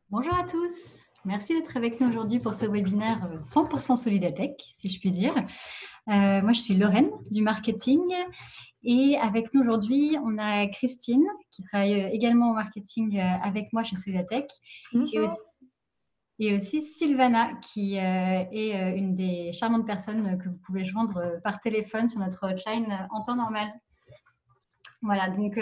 Bonjour à tous, merci d'être avec nous aujourd'hui pour ce webinaire 100% Solidatech, si je puis dire. Moi, je suis Lorraine du marketing et avec nous aujourd'hui, on a Christine qui travaille également au marketing avec moi chez Solidatech et Bonjour. aussi, et aussi Sylvana qui est une des charmantes personnes que vous pouvez joindre par téléphone sur notre hotline en temps normal. Voilà, donc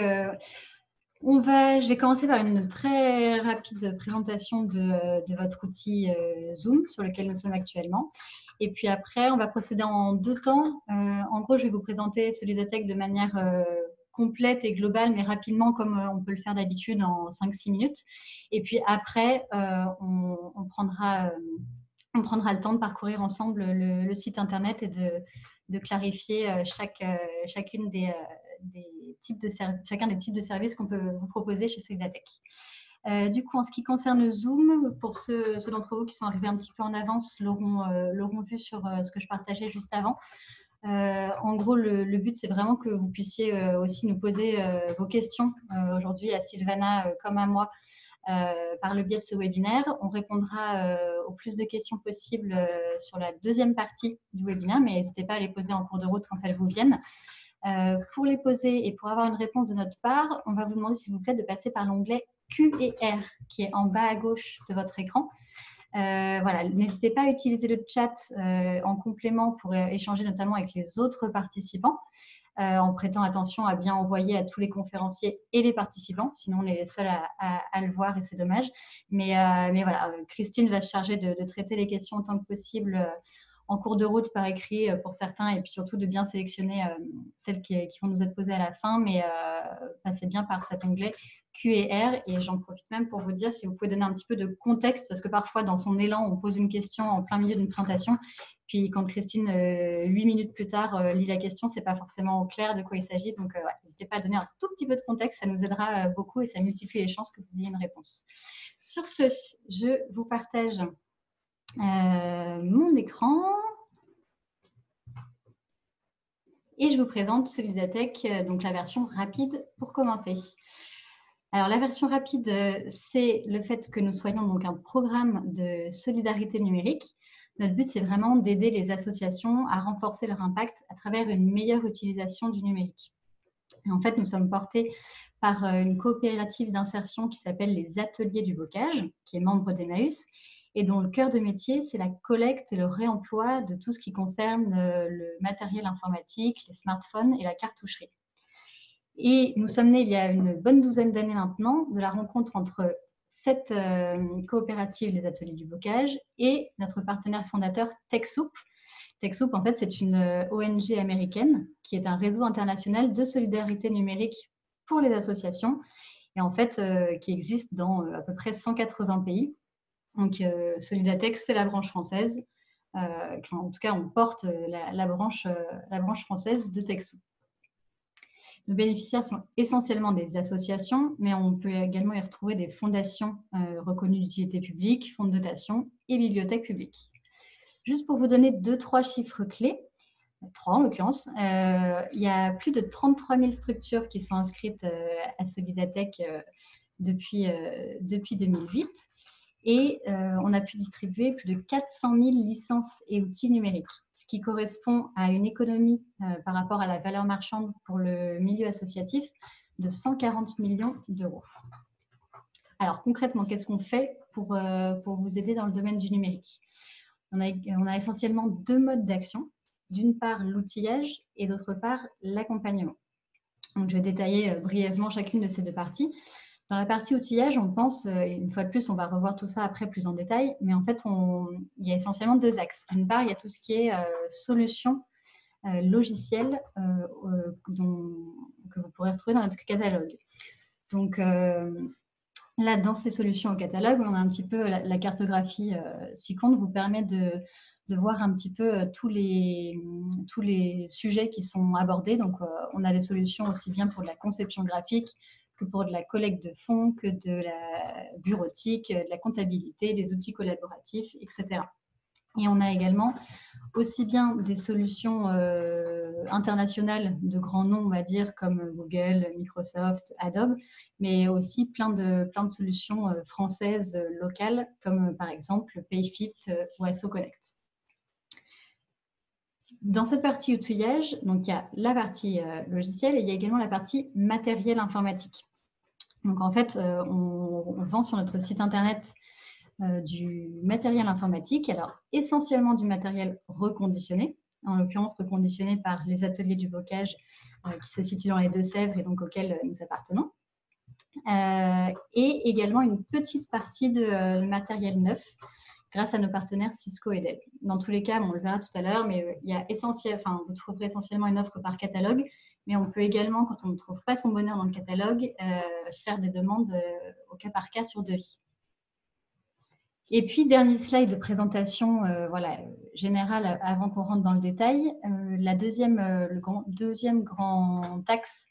je vais commencer par une très rapide présentation de votre outil Zoom sur lequel nous sommes actuellement. Et puis après, on va procéder en deux temps. En gros, je vais vous présenter Solidatech de manière complète et globale, mais rapidement, comme on peut le faire d'habitude en 5-6 minutes. Et puis après, on prendra le temps de parcourir ensemble le site internet et de clarifier chacun des types de services qu'on peut vous proposer chez Solidatech. Du coup, en ce qui concerne Zoom, pour ceux d'entre vous qui sont arrivés un petit peu en avance, l'auront vu sur ce que je partageais juste avant. En gros, le but, c'est vraiment que vous puissiez aussi nous poser vos questions aujourd'hui à Sylvana comme à moi par le biais de ce webinaire. On répondra au plus de questions possibles sur la deuxième partie du webinaire, mais n'hésitez pas à les poser en cours de route quand elles vous viennent. Pour les poser et pour avoir une réponse de notre part, on va vous demander s'il vous plaît de passer par l'onglet Q et R qui est en bas à gauche de votre écran. Voilà, n'hésitez pas à utiliser le chat en complément pour échanger notamment avec les autres participants. En prêtant attention à bien envoyer à tous les conférenciers et les participants, sinon on est les seuls à le voir et c'est dommage. Mais voilà, Christine va se charger de traiter les questions autant que possible en cours de route par écrit pour certains et puis surtout de bien sélectionner celles qui vont nous être posées à la fin, mais passez bien par cet onglet Q et R et j'en profite même pour vous dire si vous pouvez donner un petit peu de contexte parce que parfois dans son élan on pose une question en plein milieu d'une présentation puis quand Christine, 8 minutes plus tard, lit la question, c'est pas forcément clair de quoi il s'agit. Donc, n'hésitez pas à donner un tout petit peu de contexte, ça nous aidera beaucoup et ça multiplie les chances que vous ayez une réponse. Sur ce, je vous partage mon écran et je vous présente Solidatech, donc la version rapide pour commencer. Alors, la version rapide, c'est le fait que nous soyons donc un programme de solidarité numérique. Notre but, c'est vraiment d'aider les associations à renforcer leur impact à travers une meilleure utilisation du numérique. Et en fait, nous sommes portés par une coopérative d'insertion qui s'appelle les Ateliers du Bocage, qui est membre d'Emmaüs, et dont le cœur de métier, c'est la collecte et le réemploi de tout ce qui concerne le matériel informatique, les smartphones et la cartoucherie. Et nous sommes nés il y a une bonne douzaine d'années maintenant de la rencontre entre cette coopérative, les Ateliers du Bocage, et notre partenaire fondateur TechSoup. TechSoup, en fait, c'est une ONG américaine qui est un réseau international de solidarité numérique pour les associations et en fait qui existe dans à peu près 180 pays. Donc, Solidatech, c'est la branche française. En tout cas, on porte la branche française de TechSoup. Nos bénéficiaires sont essentiellement des associations, mais on peut également y retrouver des fondations reconnues d'utilité publique, fonds de dotation et bibliothèques publiques. Juste pour vous donner 2-3 chiffres clés, 3 en l'occurrence, il y a plus de 33 000 structures qui sont inscrites à Solidatech depuis 2008 et on a pu distribuer plus de 400 000 licences et outils numériques, ce qui correspond à une économie par rapport à la valeur marchande pour le milieu associatif de 140 millions d'euros. Alors concrètement, qu'est-ce qu'on fait pour vous aider dans le domaine du numérique ? On a essentiellement 2 modes d'action. D'une part, l'outillage et d'autre part, l'accompagnement. Donc, je vais détailler brièvement chacune de ces 2 parties. Dans la partie outillage, on pense, une fois de plus, on va revoir tout ça après plus en détail, mais en fait, il y a essentiellement 2 axes. D'une part, il y a tout ce qui est solutions logicielles que vous pourrez retrouver dans notre catalogue. Donc, là, dans ces solutions au catalogue, on a un petit peu la cartographie SICOMP vous permet de voir un petit peu tous les sujets qui sont abordés. Donc, on a des solutions aussi bien pour de la conception graphique que pour de la collecte de fonds, que de la bureautique, de la comptabilité, des outils collaboratifs, etc. Et on a également aussi bien des solutions internationales de grands noms, on va dire, comme Google, Microsoft, Adobe, mais aussi plein de solutions françaises locales, comme par exemple Payfit ou Asso Collect. Dans cette partie outillage, donc il y a la partie logicielle et il y a également la partie matériel informatique. Donc en fait, on vend sur notre site internet du matériel informatique, alors essentiellement du matériel reconditionné, en l'occurrence reconditionné par les ateliers du bocage qui se situent dans les Deux-Sèvres et donc auxquels nous appartenons. Et également une petite partie de matériel neuf grâce à nos partenaires Cisco et Dell. Dans tous les cas, on le verra tout à l'heure, mais il y a vous trouverez essentiellement une offre par catalogue, mais on peut également, quand on ne trouve pas son bonheur dans le catalogue, faire des demandes au cas par cas sur devis. Et puis, dernier slide de présentation générale avant qu'on rentre dans le détail. Le deuxième grand axe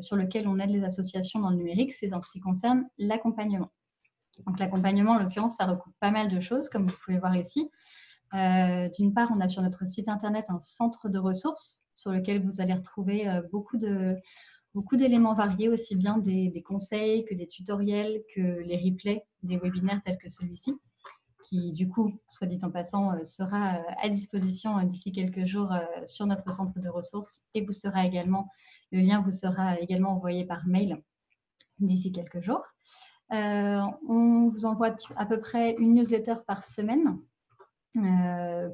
sur lequel on aide les associations dans le numérique, c'est dans ce qui concerne l'accompagnement. Donc l'accompagnement, en l'occurrence, ça recoupe pas mal de choses, comme vous pouvez voir ici. D'une part, on a sur notre site internet un centre de ressources sur lequel vous allez retrouver beaucoup d'éléments variés, aussi bien des conseils que des tutoriels, que les replays des webinaires tels que celui-ci, qui du coup, soit dit en passant, sera à disposition d'ici quelques jours sur notre centre de ressources et le lien vous sera également envoyé par mail d'ici quelques jours. On vous envoie à peu près une newsletter par semaine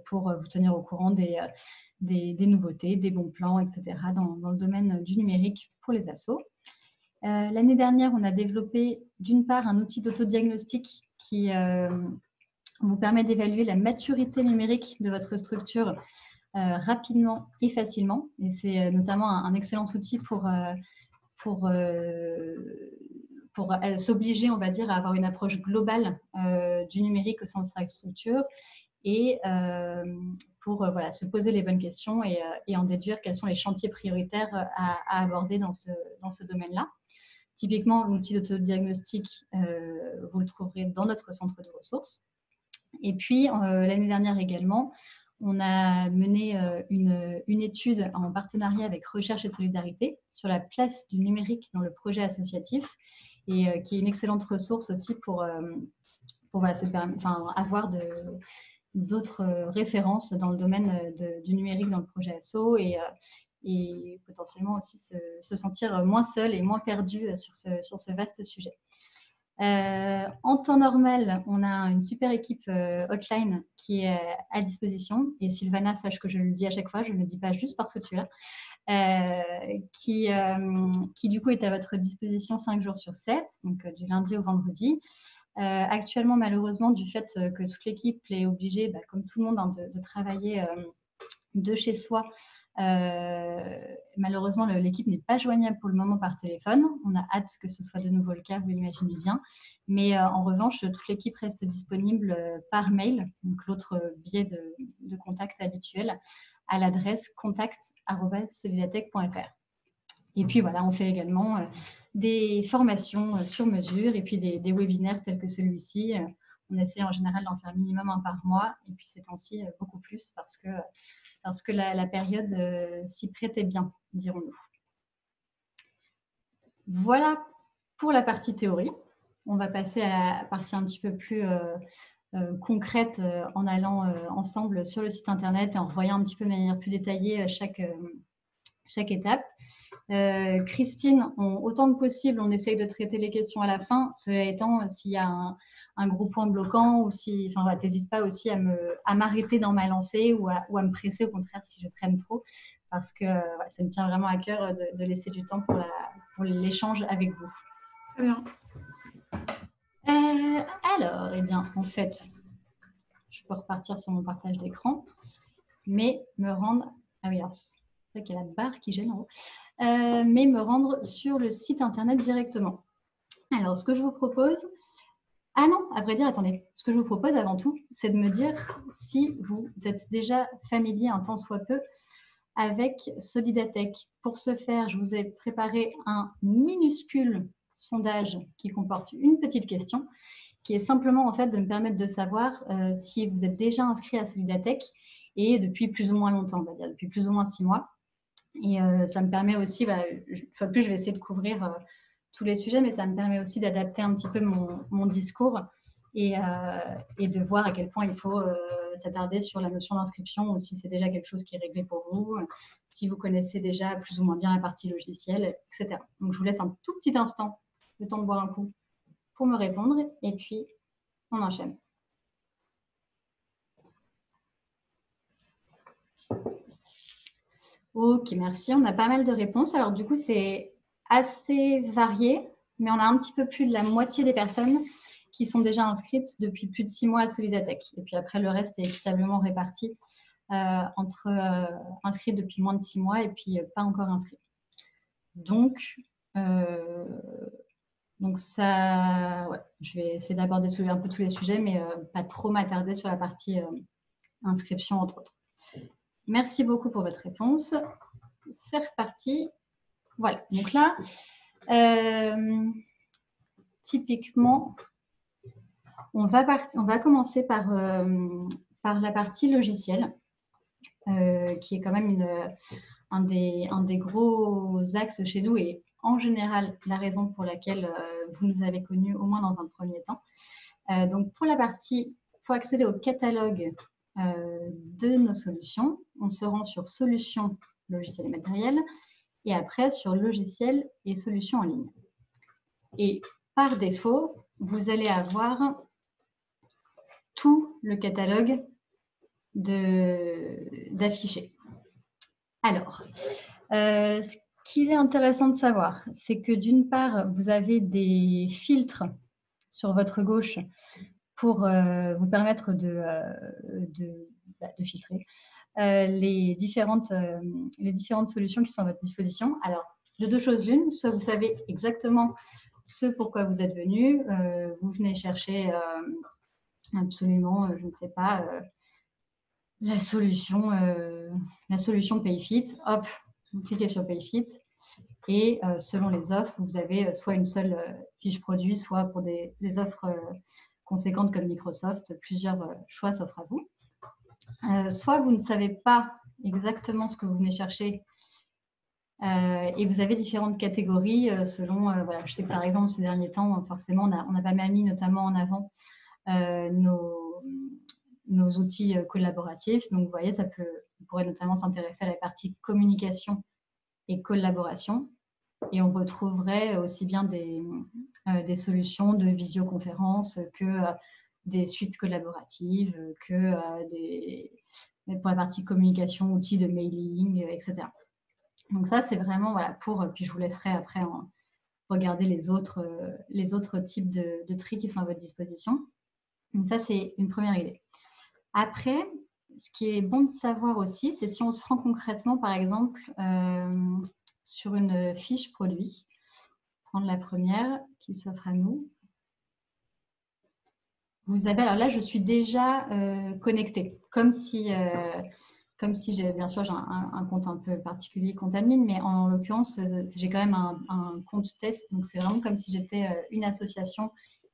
pour vous tenir au courant des nouveautés, des bons plans, etc. dans le domaine du numérique pour les assos. L'année dernière, on a développé d'une part un outil d'autodiagnostic qui vous permet d'évaluer la maturité numérique de votre structure rapidement et facilement. Et c'est notamment un excellent outil pour s'obliger, on va dire, à avoir une approche globale du numérique au sein de sa structure et pour se poser les bonnes questions et en déduire quels sont les chantiers prioritaires à aborder dans ce domaine-là. Typiquement, l'outil d'autodiagnostic, vous le trouverez dans notre centre de ressources. Et puis, l'année dernière également, on a mené une étude en partenariat avec Recherche et Solidarité sur la place du numérique dans le projet associatif et qui est une excellente ressource aussi pour avoir d'autres références dans le domaine du numérique dans le projet asso et potentiellement aussi se sentir moins seul et moins perdu sur ce vaste sujet. En temps normal, on a une super équipe hotline qui est à disposition. Et Sylvana, sache que je le dis à chaque fois, je ne le dis pas juste parce que tu es là, qui du coup est à votre disposition 5 jours sur 7, donc du lundi au vendredi. Actuellement, malheureusement, du fait que toute l'équipe est obligée, comme tout le monde, de travailler de chez soi, malheureusement, l'équipe n'est pas joignable pour le moment par téléphone. On a hâte que ce soit de nouveau le cas, vous l'imaginez bien. Mais en revanche, toute l'équipe reste disponible par mail, donc l'autre biais de contact habituel, à l'adresse contact@solidatech.fr. Et puis voilà, on fait également des formations sur mesure et puis des webinaires tels que celui-ci. On essaie en général d'en faire minimum un par mois et puis ces temps-ci beaucoup plus parce que la période s'y prêtait bien, dirons-nous. Voilà pour la partie théorie. On va passer à la partie un petit peu plus concrète en allant ensemble sur le site internet et en voyant un petit peu de manière plus détaillée chaque étape. Christine, autant que possible, on essaye de traiter les questions à la fin. Cela étant, s'il y a un gros point bloquant ou si, t'hésites pas aussi à m'arrêter dans ma lancée ou à me presser, au contraire, si je traîne trop, parce que ça me tient vraiment à cœur de laisser du temps pour l'échange avec vous. Très bien. Alors, eh bien, en fait, je peux repartir sur mon partage d'écran, mais me rendre... Ah oui, alors, c'est vrai qu'il y a la barre qui gêne en haut. Mais me rendre sur le site internet directement. Alors, ce que je vous propose... Ah non, à vrai dire, attendez. Ce que je vous propose avant tout, c'est de me dire si vous êtes déjà familier un tant soit peu avec Solidatech. Pour ce faire, je vous ai préparé un minuscule sondage qui comporte une petite question qui est simplement en fait de me permettre de savoir si vous êtes déjà inscrit à Solidatech et depuis plus ou moins longtemps, on va dire, depuis plus ou moins 6 mois. Et ça me permet aussi, une fois de plus, je vais essayer de couvrir tous les sujets, mais ça me permet aussi d'adapter un petit peu mon discours et de voir à quel point il faut s'attarder sur la notion d'inscription ou si c'est déjà quelque chose qui est réglé pour vous, si vous connaissez déjà plus ou moins bien la partie logicielle, etc. Donc, je vous laisse un tout petit instant, le temps de boire un coup, pour me répondre et puis on enchaîne. Ok, merci. On a pas mal de réponses. Alors, du coup, c'est assez varié, mais on a un petit peu plus de la moitié des personnes qui sont déjà inscrites depuis plus de 6 mois à Solidatech. Et puis après, le reste est équitablement réparti entre inscrits depuis moins de 6 mois et puis pas encore inscrits. Donc ça, ouais, je vais essayer d'aborder un peu tous les sujets, mais pas trop m'attarder sur la partie inscription, entre autres. Merci beaucoup pour votre réponse. C'est reparti. Voilà, donc là, typiquement, on va commencer par la partie logicielle, qui est quand même un des gros axes chez nous et en général la raison pour laquelle vous nous avez connus au moins dans un premier temps. Donc pour la partie, pour accéder au catalogue de nos solutions, on se rend sur solutions, logiciels et matériels, et après sur logiciels et solutions en ligne. Et par défaut, vous allez avoir tout le catalogue d'affichés. Alors, ce qu'il est intéressant de savoir, c'est que d'une part, vous avez des filtres sur votre gauche pour vous permettre de filtrer les différentes solutions qui sont à votre disposition. Alors, de deux choses l'une, soit vous savez exactement ce pourquoi vous êtes venu, vous venez chercher absolument, je ne sais pas, la solution PayFit, hop, vous cliquez sur PayFit et selon les offres, vous avez soit une seule fiche produit, soit pour des offres conséquentes comme Microsoft, plusieurs choix s'offrent à vous. Soit vous ne savez pas exactement ce que vous venez chercher et vous avez différentes catégories selon, voilà, je sais que par exemple ces derniers temps, forcément, on a pas mal mis notamment en avant nos outils collaboratifs. Donc vous voyez, on pourrait notamment s'intéresser à la partie communication et collaboration. Et on retrouverait aussi bien des solutions de visioconférence que des suites collaboratives, que pour la partie communication, outils de mailing, etc. Donc ça, c'est vraiment, voilà, puis je vous laisserai après regarder les autres types de tri qui sont à votre disposition. Donc ça, c'est une première idée. Après, ce qui est bon de savoir aussi, c'est si on se rend concrètement, par exemple, sur une fiche produit, prendre la première qui s'offre à nous. Vous avez, alors là, je suis déjà connectée, comme si j'ai, bien sûr, j'ai un compte un peu particulier, compte admin, mais en l'occurrence, j'ai quand même un compte test, donc c'est vraiment comme si j'étais une association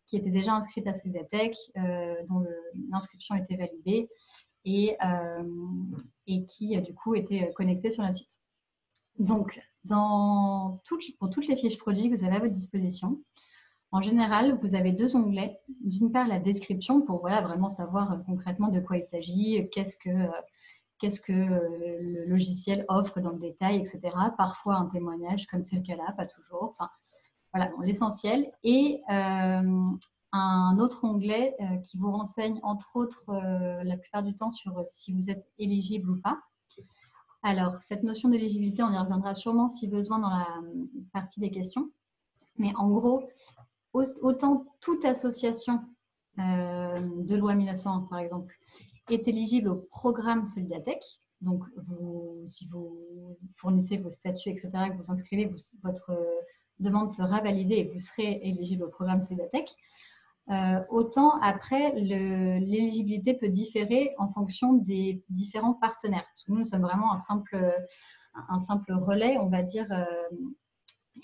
qui était déjà inscrite à Solidatech, dont l'inscription était validée et qui, du coup, était connectée sur notre site. Donc, pour toutes les fiches produits que vous avez à votre disposition, en général, vous avez deux onglets. D'une part, la description pour vraiment savoir concrètement de quoi il s'agit, qu'est-ce que le logiciel offre dans le détail, etc. Parfois un témoignage, comme c'est le cas là, pas toujours. Enfin, voilà, bon, l'essentiel. Et un autre onglet qui vous renseigne, entre autres, la plupart du temps sur si vous êtes éligible ou pas. Alors, cette notion d'éligibilité, on y reviendra sûrement si besoin dans la partie des questions. Mais en gros, autant toute association de loi 1901, par exemple, est éligible au programme Solidatech. Donc, si vous fournissez vos statuts, etc., que vous inscrivez, votre demande sera validée et vous serez éligible au programme Solidatech. Autant après, l'éligibilité peut différer en fonction des différents partenaires. Parce que nous sommes vraiment un simple relais, on va dire,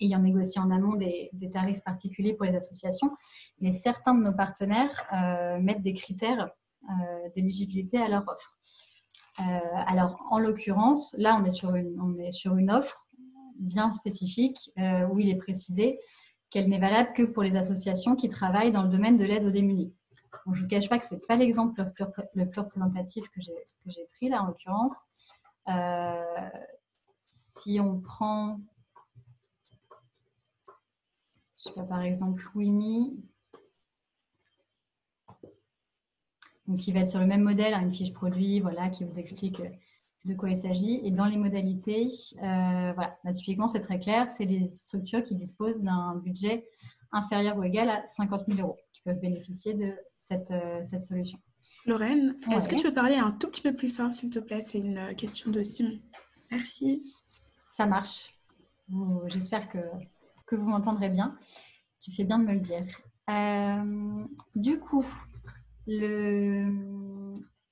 ayant négocié en amont des tarifs particuliers pour les associations. Mais certains de nos partenaires mettent des critères d'éligibilité à leur offre. Alors, en l'occurrence, là, on est sur une offre bien spécifique où il est précisé qu'elle n'est valable que pour les associations qui travaillent dans le domaine de l'aide aux démunis. Donc, je ne vous cache pas que ce n'est pas l'exemple le plus représentatif que j'ai pris là, en l'occurrence. Si on prend, je sais pas, par exemple, WIMI, donc qui va être sur le même modèle, une fiche produit, voilà, qui vous explique de quoi il s'agit. Et dans les modalités, voilà, là, typiquement, c'est très clair, c'est les structures qui disposent d'un budget inférieur ou égal à 50 000 € qui peuvent bénéficier de cette solution. Lorraine, est-ce que tu peux parler un tout petit peu plus fort, s'il te plaît? C'est une question de Simon. Merci. Ça marche. J'espère que vous m'entendrez bien. Tu fais bien de me le dire. Du coup,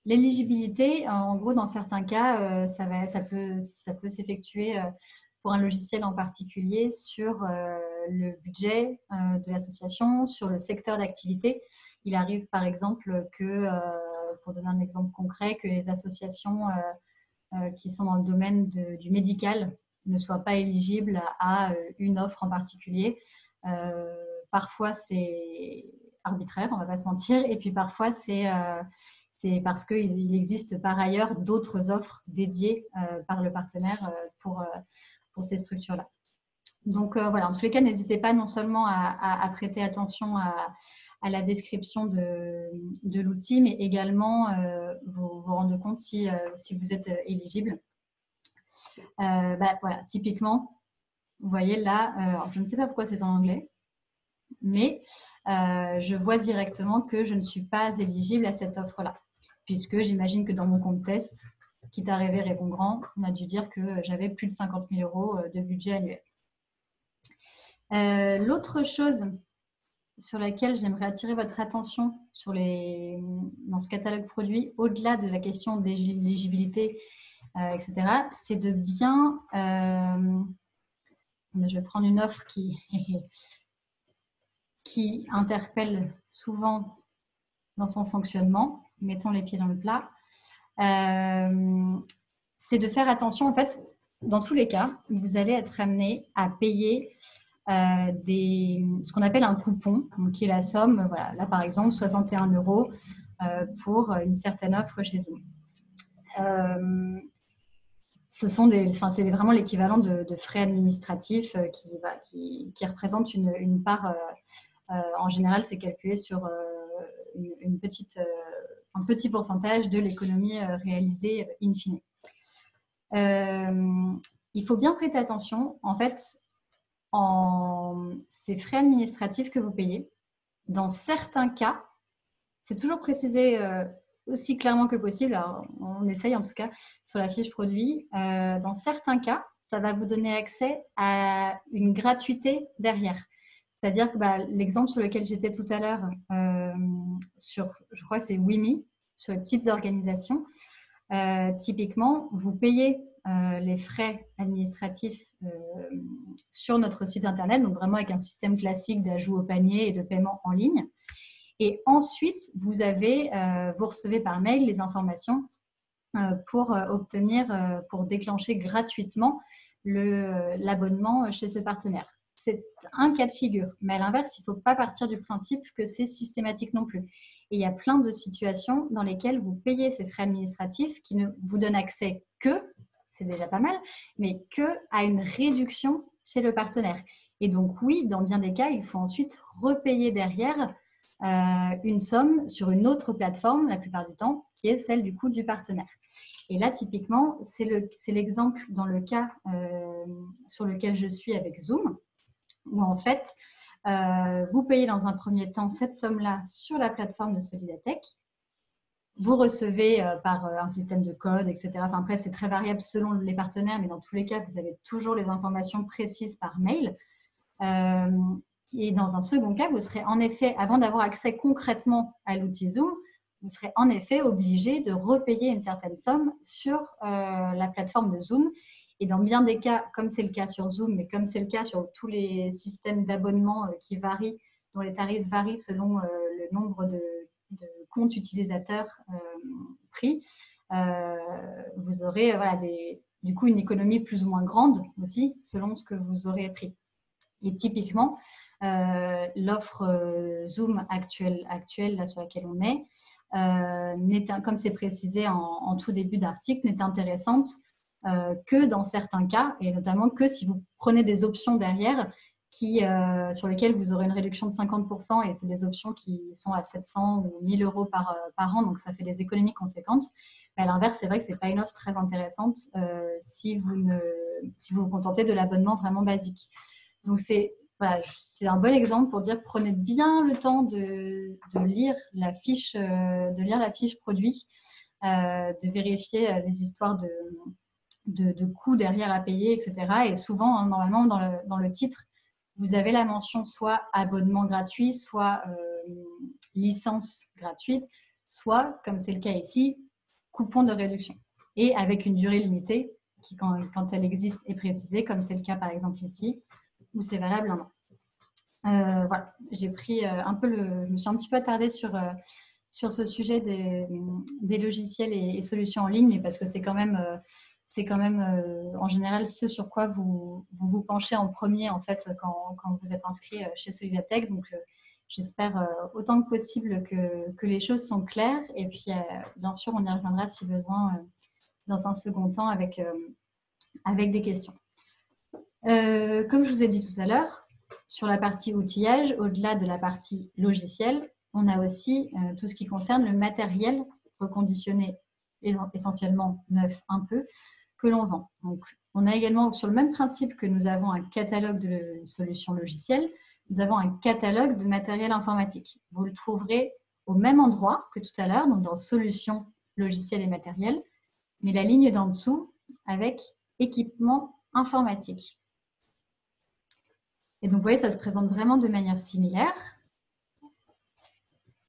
l'éligibilité, en gros, dans certains cas, ça peut s'effectuer pour un logiciel en particulier sur le budget de l'association, sur le secteur d'activité. Il arrive par exemple que, pour donner un exemple concret, que les associations qui sont dans le domaine du médical ne soient pas éligibles à une offre en particulier. Parfois, c'est arbitraire, on ne va pas se mentir, et puis parfois, c'est parce qu'il existe par ailleurs d'autres offres dédiées par le partenaire pour ces structures-là. Donc voilà, en tous les cas, n'hésitez pas non seulement à prêter attention à la description de l'outil, mais également vous rendre compte si vous êtes éligible. Voilà, typiquement, vous voyez là, alors je ne sais pas pourquoi c'est en anglais, mais je vois directement que je ne suis pas éligible à cette offre-là, puisque j'imagine que dans mon compte test, quitte à rêver, répond grand, on a dû dire que j'avais plus de 50 000 € de budget annuel. L'autre chose sur laquelle j'aimerais attirer votre attention dans ce catalogue produit, au-delà de la question d'éligibilité, etc., c'est de bien... je vais prendre une offre qui interpelle souvent dans son fonctionnement. Mettons les pieds dans le plat. C'est de faire attention, en fait, dans tous les cas, vous allez être amené à payer ce qu'on appelle un coupon, donc qui est la somme, voilà, là par exemple 61 € pour une certaine offre chez Zoom. C'est vraiment l'équivalent de frais administratifs qui représentent une part, en général c'est calculé sur un petit pourcentage de l'économie réalisée in fine. Il faut bien prêter attention, en fait, ces frais administratifs que vous payez. Dans certains cas, c'est toujours précisé aussi clairement que possible, alors on essaye en tout cas sur la fiche produit, dans certains cas, ça va vous donner accès à une gratuité derrière. C'est-à-dire que l'exemple sur lequel j'étais tout à l'heure, je crois que c'est WIMI, sur les petites organisations, typiquement, vous payez les frais administratifs sur notre site internet, donc vraiment avec un système classique d'ajout au panier et de paiement en ligne. Et ensuite, vous recevez par mail les informations pour déclencher gratuitement l'abonnement chez ce partenaire. C'est un cas de figure, mais à l'inverse, il ne faut pas partir du principe que c'est systématique non plus. Et il y a plein de situations dans lesquelles vous payez ces frais administratifs qui ne vous donnent accès c'est déjà pas mal, mais à une réduction chez le partenaire. Et donc oui, dans bien des cas, il faut ensuite repayer derrière une somme sur une autre plateforme, la plupart du temps, qui est celle du coût du partenaire. Et là, typiquement, c'est l'exemple dans le cas sur lequel je suis avec Zoom, où en fait, vous payez dans un premier temps cette somme-là sur la plateforme de Solidatech. Vous recevez par un système de code, etc. Enfin, après, c'est très variable selon les partenaires, mais dans tous les cas, vous avez toujours les informations précises par mail. Et dans un second cas, vous serez en effet, avant d'avoir accès concrètement à l'outil Zoom, vous serez en effet obligé de repayer une certaine somme sur la plateforme de Zoom. Et dans bien des cas, comme c'est le cas sur Zoom, mais comme c'est le cas sur tous les systèmes d'abonnement qui varient, dont les tarifs varient selon le nombre de comptes utilisateurs pris, vous aurez du coup une économie plus ou moins grande aussi selon ce que vous aurez pris. Et typiquement, l'offre Zoom actuelle là, sur laquelle on est, comme c'est précisé en tout début d'article, n'est intéressante que dans certains cas, et notamment que si vous prenez des options derrière sur lesquelles vous aurez une réduction de 50%, et c'est des options qui sont à 700 ou 1000 euros par an, donc ça fait des économies conséquentes. Mais à l'inverse, c'est vrai que ce n'est pas une offre très intéressante si vous vous contentez de l'abonnement vraiment basique. Donc, c'est un bon exemple pour dire prenez bien le temps de lire la fiche produit, de vérifier les histoires de coûts derrière à payer, etc. Et souvent, hein, normalement, dans le titre, vous avez la mention soit abonnement gratuit, soit licence gratuite, soit, comme c'est le cas ici, coupon de réduction. Et avec une durée limitée qui, quand elle existe, est précisée, comme c'est le cas par exemple ici, où c'est valable 1 an. Voilà, j'ai pris je me suis un petit peu attardée sur ce sujet des logiciels et solutions en ligne, mais parce que c'est quand même en général ce sur quoi vous penchez en premier en fait quand vous êtes inscrit chez Solidatech. Donc j'espère autant que possible que les choses sont claires, et puis bien sûr on y reviendra si besoin dans un second temps avec des questions. Comme je vous ai dit tout à l'heure, sur la partie outillage, au-delà de la partie logicielle, on a aussi tout ce qui concerne le matériel reconditionné, essentiellement neuf un peu, que l'on vend. Donc, on a également, sur le même principe que nous avons un catalogue de solutions logicielles, nous avons un catalogue de matériel informatique. Vous le trouverez au même endroit que tout à l'heure, donc dans solutions logicielles et matériel, mais la ligne d'en dessous avec équipement informatique. Et donc, vous voyez, ça se présente vraiment de manière similaire.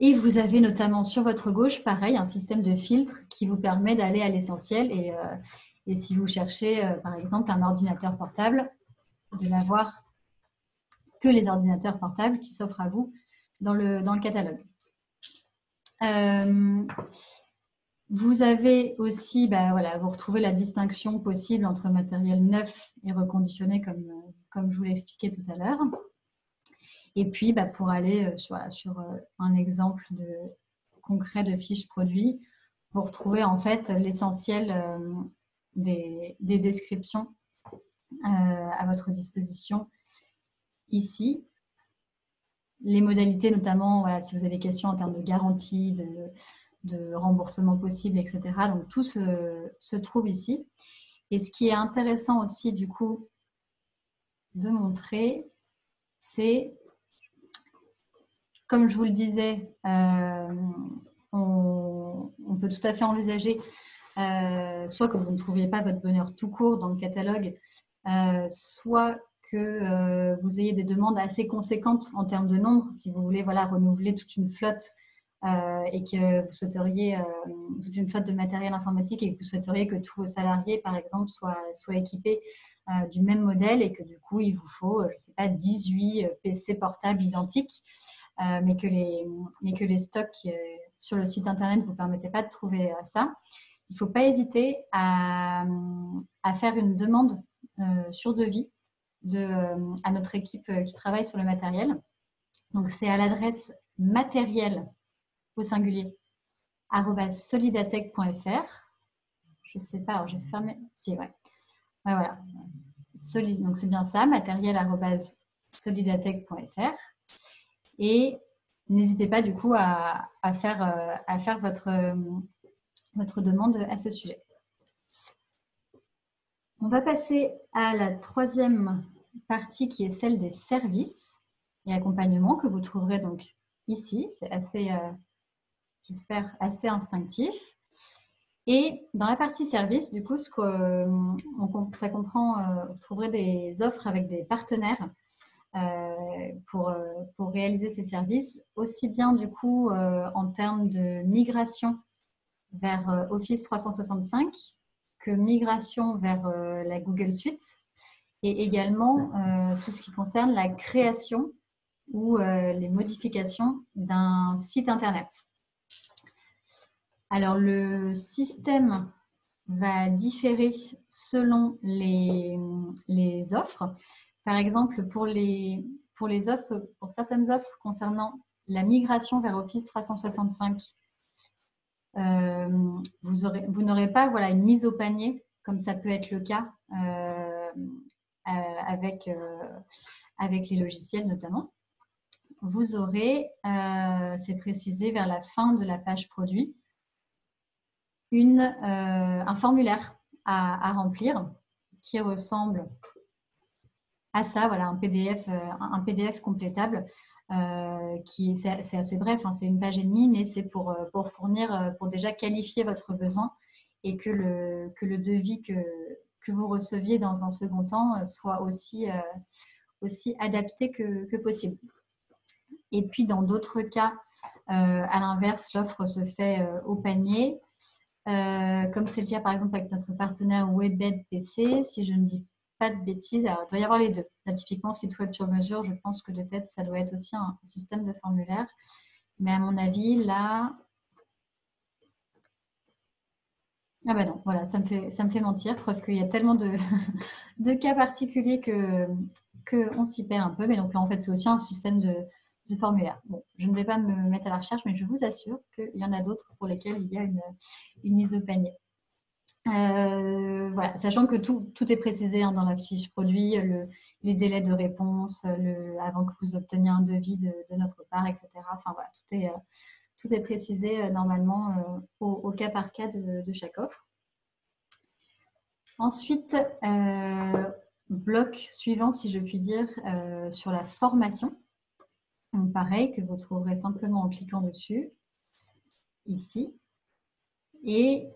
Et vous avez notamment sur votre gauche, pareil, un système de filtre qui vous permet d'aller à l'essentiel. Et si vous cherchez, par exemple, un ordinateur portable, de n'avoir que les ordinateurs portables qui s'offrent à vous dans le catalogue. Vous avez aussi, vous retrouvez la distinction possible entre matériel neuf et reconditionné, comme je vous l'ai expliqué tout à l'heure. Et puis, pour aller sur un exemple concret de fiche produit, vous retrouvez en fait l'essentiel des descriptions à votre disposition ici. Les modalités, notamment, si vous avez des questions en termes de garantie, de remboursement possible, etc. Donc, tout se trouve ici. Et ce qui est intéressant aussi, du coup, de montrer, c'est, comme je vous le disais, on peut tout à fait envisager soit que vous ne trouviez pas votre bonheur tout court dans le catalogue, soit que vous ayez des demandes assez conséquentes en termes de nombre, si vous voulez renouveler toute une flotte et que vous souhaiteriez toute une flotte de matériel informatique et que vous souhaiteriez que tous vos salariés, par exemple, soient équipés du même modèle, et que du coup, il vous faut, je ne sais pas, 18 PC portables identiques, mais que les stocks sur le site internet ne vous permettaient pas de trouver ça. Il ne faut pas hésiter à faire une demande sur devis à notre équipe qui travaille sur le matériel. Donc, c'est à l'adresse matériel au singulier @solidatech.fr. Je ne sais pas, alors j'ai fermé. Si, ouais. Voilà. Donc, c'est bien ça, matériel @solidatech.fr. Et n'hésitez pas du coup à faire votre demande à ce sujet. On va passer à la troisième partie qui est celle des services et accompagnements que vous trouverez donc ici. C'est assez, j'espère, assez instinctif. Et dans la partie services, du coup, ça comprend, vous trouverez des offres avec des partenaires pour réaliser ces services, aussi bien du coup en termes de migration vers Office 365 que migration vers la Google Suite et également tout ce qui concerne la création ou les modifications d'un site Internet. Alors, le système va différer selon les offres. Par exemple, pour certaines offres concernant la migration vers Office 365, vous n'aurez pas une mise au panier, comme ça peut être le cas avec les logiciels notamment. Vous aurez, c'est précisé vers la fin de la page produit, un formulaire à remplir qui ressemble à ça, un PDF complétable. C'est assez bref, c'est une page et demie, mais c'est pour fournir, pour déjà qualifier votre besoin et que le devis que vous receviez dans un second temps soit aussi adapté que possible. Et puis, dans d'autres cas, à l'inverse, l'offre se fait au panier, comme c'est le cas par exemple avec notre partenaire WebEd PC, si je ne dis pas de bêtises. Alors, il doit y avoir les deux. Là, typiquement, site web sur mesure, je pense que de tête, ça doit être aussi un système de formulaire. Mais à mon avis, là... Ah ben non, voilà, ça me fait mentir. Preuve qu'il y a tellement de cas particuliers qu'on s'y perd un peu. Mais donc là, en fait, c'est aussi un système de formulaire. Bon, je ne vais pas me mettre à la recherche, mais je vous assure qu'il y en a d'autres pour lesquels il y a une mise au panier. Voilà, sachant que tout est précisé dans la fiche produit, les délais de réponse, avant que vous obteniez un devis de notre part, etc. Enfin voilà, tout est précisé normalement au cas par cas de chaque offre. Ensuite, bloc suivant, si je puis dire, sur la formation. Donc pareil, que vous trouverez simplement en cliquant dessus, ici. Et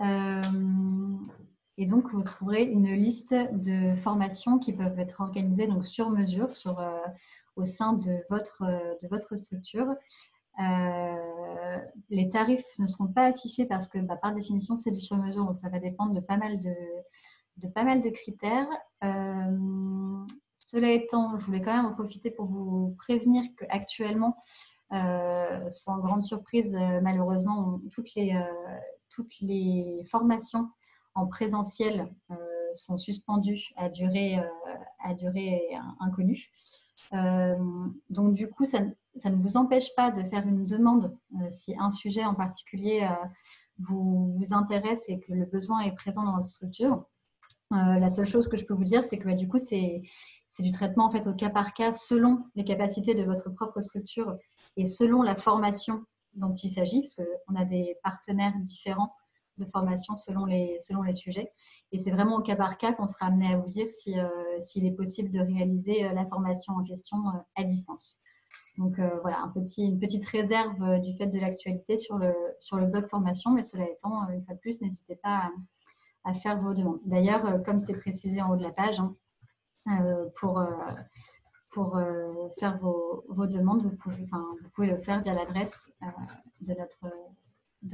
donc, vous trouverez une liste de formations qui peuvent être organisées donc, sur mesure au sein de votre structure. Les tarifs ne seront pas affichés parce que, par définition, c'est du sur mesure, donc ça va dépendre de pas mal de critères. Cela étant, je voulais quand même en profiter pour vous prévenir qu'actuellement, sans grande surprise, malheureusement, toutes les formations en présentiel sont suspendues à durée inconnue. Donc, du coup, ça ne vous empêche pas de faire une demande si un sujet en particulier vous intéresse et que le besoin est présent dans votre structure. La seule chose que je peux vous dire, c'est que du coup, c'est du traitement en fait, au cas par cas selon les capacités de votre propre structure et selon la formation dont il s'agit, parce qu'on a des partenaires différents de formation selon les sujets. Et c'est vraiment au cas par cas qu'on sera amené à vous dire s'il est possible de réaliser la formation en question à distance. Donc voilà, une petite réserve du fait de l'actualité sur le bloc formation, mais cela étant, une fois de plus, n'hésitez pas à faire vos demandes. D'ailleurs, comme c'est précisé en haut de la page, pour faire vos demandes, vous pouvez le faire via l'adresse de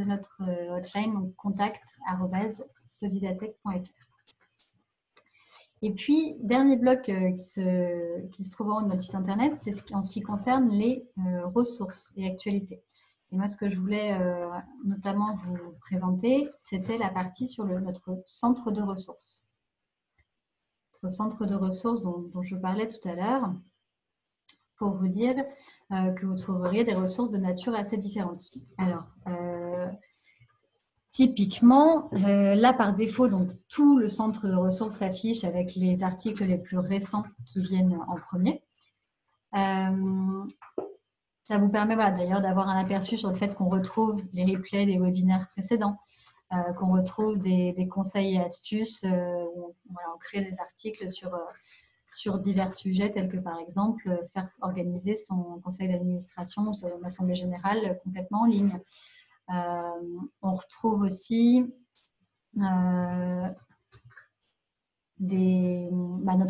notre hotline, donc contact@solidatech.fr. Et puis, dernier bloc qui se trouve en haut de notre site internet, c'est en ce qui concerne les ressources et actualités. Et moi, ce que je voulais notamment vous présenter, c'était la partie sur notre centre de ressources. Notre centre de ressources dont je parlais tout à l'heure, pour vous dire que vous trouveriez des ressources de nature assez différentes. Alors, typiquement, là, par défaut, donc, tout le centre de ressources s'affiche avec les articles les plus récents qui viennent en premier. Ça vous permet d'ailleurs d'avoir un aperçu sur le fait qu'on retrouve les replays des webinaires précédents, qu'on retrouve des conseils et astuces où on crée des articles sur divers sujets, tels que par exemple faire organiser son conseil d'administration ou son assemblée générale complètement en ligne. On retrouve aussi notre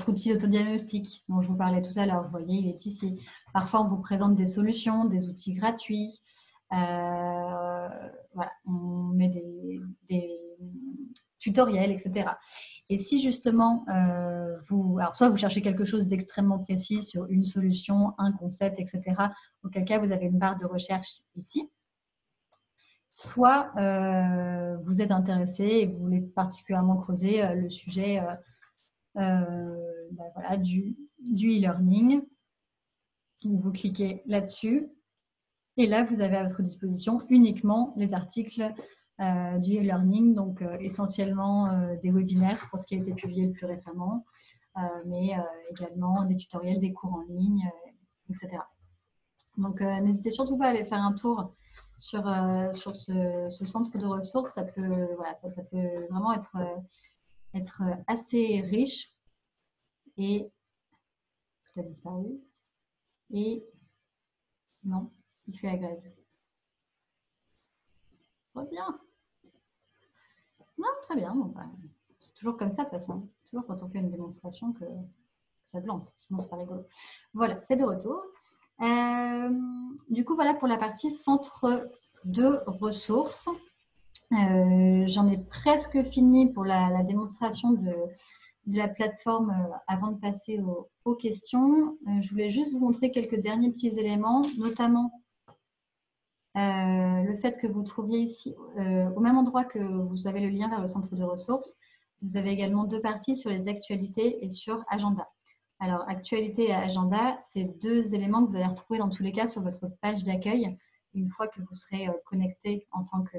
outil d'autodiagnostic dont je vous parlais tout à l'heure. Vous voyez, il est ici. Parfois, on vous présente des solutions, des outils gratuits. Voilà, on met tutoriels, etc. Et si justement, alors soit vous cherchez quelque chose d'extrêmement précis sur une solution, un concept, etc., auquel cas vous avez une barre de recherche ici, soit vous êtes intéressé et vous voulez particulièrement creuser le sujet voilà, du e-learning. Vous cliquez là-dessus et là, vous avez à votre disposition uniquement les articles du e-learning, donc essentiellement des webinaires pour ce qui a été publié le plus récemment, mais également des tutoriels, des cours en ligne, etc. Donc, n'hésitez surtout pas à aller faire un tour sur ce centre de ressources. Ça peut, voilà, ça peut vraiment être assez riche. Et tout a disparu. Et non, il fait la grève. Reviens. Non, très bien. Bon, bah, c'est toujours comme ça de toute façon. Toujours quand on fait une démonstration que ça plante. Sinon, c'est pas rigolo. Voilà, c'est de retour. Du coup, voilà pour la partie centre de ressources. J'en ai presque fini pour la démonstration de la plateforme avant de passer aux questions. Je voulais juste vous montrer quelques derniers petits éléments, notamment le fait que vous trouviez ici, au même endroit que vous avez le lien vers le centre de ressources, vous avez également deux parties sur les actualités et sur agenda. Alors, actualité et agenda, c'est deux éléments que vous allez retrouver dans tous les cas sur votre page d'accueil une fois que vous serez connecté en tant que,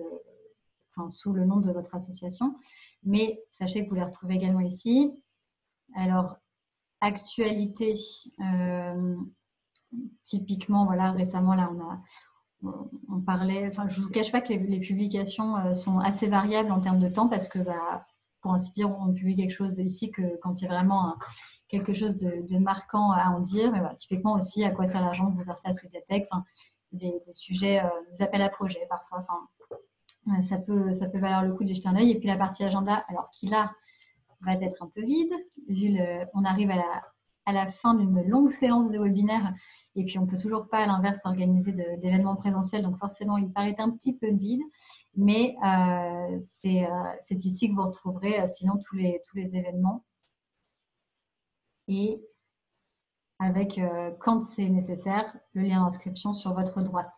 sous le nom de votre association. Mais sachez que vous les retrouvez également ici. Alors, actualité, typiquement, voilà, récemment, là, on parlait, je ne vous cache pas que les publications sont assez variables en termes de temps parce que, pour ainsi dire, on publie quelque chose ici que quand il y a vraiment quelque chose de marquant à en dire. Mais typiquement aussi, à quoi sert l'agence de Versailles Sodiatec, des sujets, des appels à projets parfois. Ça peut valoir le coup d'y jeter un œil. Et puis la partie agenda, alors qui là va être un peu vide, vu on arrive à la fin d'une longue séance de webinaire et puis on ne peut toujours pas à l'inverse organiser d'événements présentiels, donc forcément il paraît un petit peu vide, mais c'est ici que vous retrouverez sinon tous les événements et avec, quand c'est nécessaire, le lien d'inscription sur votre droite,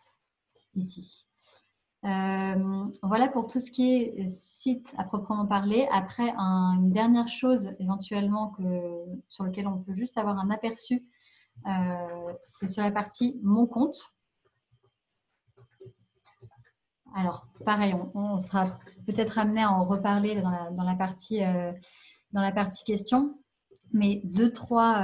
ici. Voilà pour tout ce qui est site à proprement parler. Après, une dernière chose éventuellement sur lequel on peut juste avoir un aperçu, c'est sur la partie Mon compte. Alors, pareil, on sera peut-être amené à en reparler dans la partie questions, mais deux, trois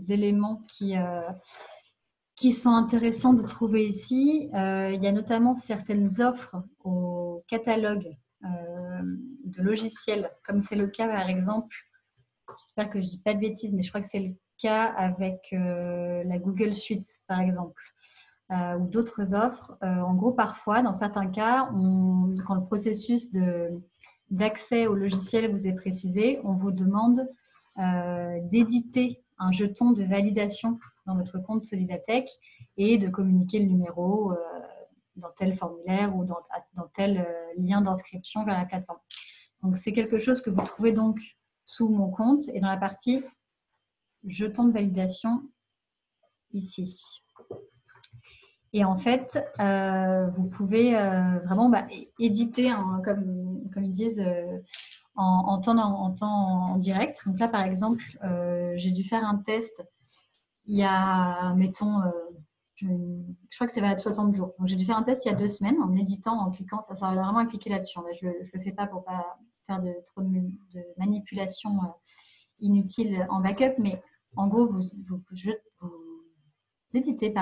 éléments qui sont intéressants de trouver ici. Il y a notamment certaines offres au catalogue de logiciels, comme c'est le cas par exemple, j'espère que je ne dis pas de bêtises, mais je crois que c'est le cas avec la Google Suite par exemple, ou d'autres offres. En gros, parfois, dans certains cas, quand le processus d'accès au logiciel vous est précisé, on vous demande d'éditer un jeton de validation dans votre compte Solidatech et de communiquer le numéro dans tel formulaire ou dans tel lien d'inscription vers la plateforme. Donc, c'est quelque chose que vous trouvez donc sous Mon compte et dans la partie jeton de validation ici. Et en fait, vous pouvez vraiment éditer, comme ils disent, en temps direct. Donc là, par exemple, j'ai dû faire un test il y a, mettons, je crois que c'est valable 60 jours. Donc, j'ai dû faire un test il y a 2 semaines en éditant, en cliquant. Ça sert vraiment à cliquer là-dessus. Je ne le fais pas pour ne pas faire trop de manipulation inutile en backup. Mais en gros, vous éditez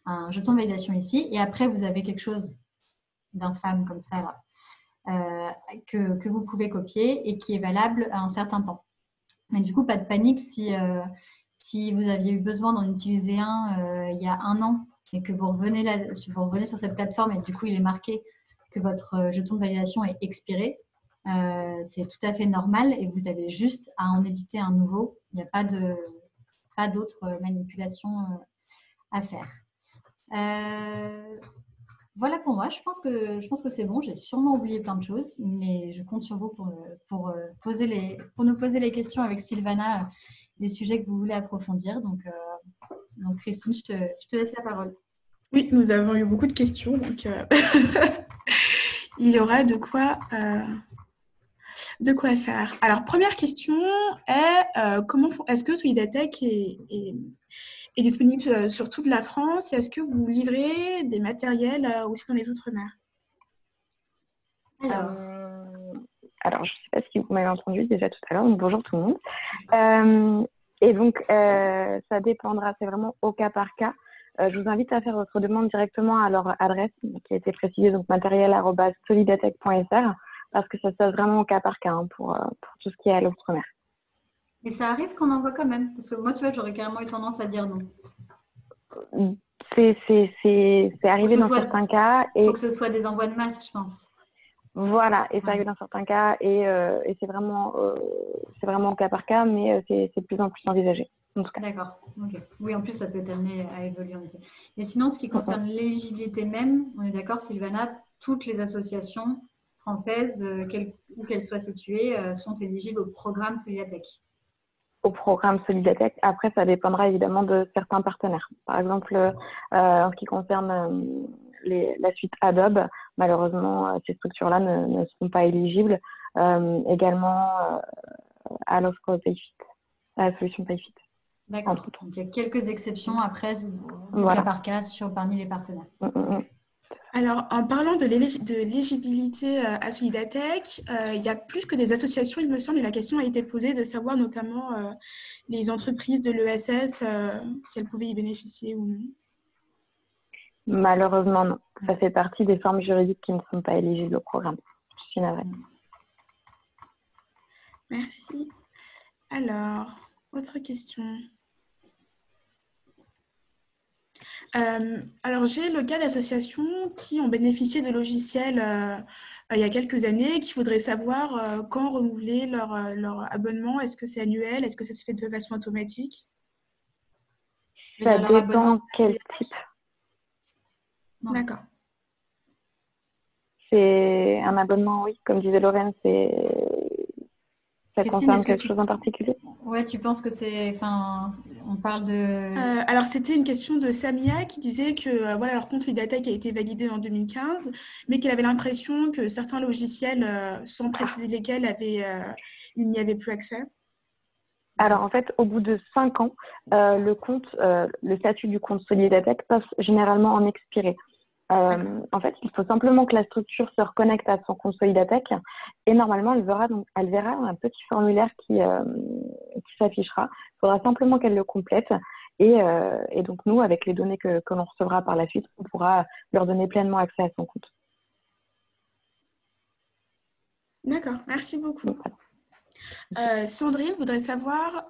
un jeton de validation ici. Et après, vous avez quelque chose d'infâme comme ça, là, que vous pouvez copier et qui est valable à un certain temps. Mais du coup, pas de panique si vous aviez eu besoin d'en utiliser un il y a 1 an et que vous revenez sur cette plateforme et du coup, il est marqué que votre jeton de validation est expiré. C'est tout à fait normal et vous avez juste à en éditer un nouveau. Il n'y a pas d'autres manipulations à faire. Voilà pour moi. Je pense que c'est bon. J'ai sûrement oublié plein de choses, mais je compte sur vous pour nous poser les questions avec Sylvana, des sujets que vous voulez approfondir. Donc Christine, je te laisse la parole. Oui, nous avons eu beaucoup de questions, donc il y aura de quoi faire. Alors, première question est est-ce que Solidatech est disponible sur toute la France? Est-ce que vous livrez des matériels aussi dans les Outre-mer? Alors, je ne sais pas si vous m'avez entendu déjà tout à l'heure, donc bonjour tout le monde. Et donc, ça dépendra, c'est vraiment au cas par cas. Je vous invite à faire votre demande directement à leur adresse qui a été précisée, donc matériel@solidatech.fr, parce que ça se passe vraiment au cas par cas pour tout ce qui est à l'outre-mer. Et ça arrive qu'on envoie quand même, parce que moi, tu vois, j'aurais carrément eu tendance à dire non. C'est arrivé dans certains cas. Il faut que ce soit des envois de masse, je pense. Voilà, et ça arrive dans certains cas, et c'est vraiment au cas par cas, mais c'est de plus en plus envisagé. D'accord. Okay. Oui, en plus, ça peut t'amener à évoluer. Et sinon, ce qui concerne l'éligibilité même, on est d'accord, Sylvana, toutes les associations françaises, où qu'elles soient situées, sont éligibles au programme Solidatech. Au programme Solidatech. Après, ça dépendra évidemment de certains partenaires. Par exemple, en ce qui concerne la suite Adobe, malheureusement, ces structures-là ne seront pas éligibles. Également à l'offre PayFit, à la solution PayFit. D'accord. Donc, il y a quelques exceptions après, cas par cas, parmi les partenaires. Alors, en parlant de l'éligibilité à Solidatech, il y a plus que des associations, il me semble, et la question a été posée de savoir notamment les entreprises de l'ESS, si elles pouvaient y bénéficier ou non. Malheureusement, non. Ça fait partie des formes juridiques qui ne sont pas éligibles au programme. Je suis navrée. Merci. Alors, autre question. Alors, j'ai le cas d'associations qui ont bénéficié de logiciels il y a quelques années, qui voudraient savoir quand renouveler leur abonnement. Est-ce que c'est annuel? Est-ce que ça se fait de façon automatique? Ça dépend quel type. D'accord. C'est un abonnement, oui, comme disait Lorraine, ça concerne quelque chose en particulier? Ouais, tu penses que on parle de... Alors, c'était une question de Samia qui disait que voilà, leur compte Solidatech a été validé en 2015, mais qu'elle avait l'impression que certains logiciels, sans préciser lesquels, il n'y avait plus accès. Alors, en fait, au bout de 5 ans, le statut du compte Solidatech passe généralement en expiré. En fait, il faut simplement que la structure se reconnecte à son compte Solidatech et normalement, elle verra un petit formulaire qui s'affichera. Il faudra simplement qu'elle le complète et donc nous, avec les données que l'on recevra par la suite, on pourra leur donner pleinement accès à son compte. D'accord, merci beaucoup. Sandrine voudrait savoir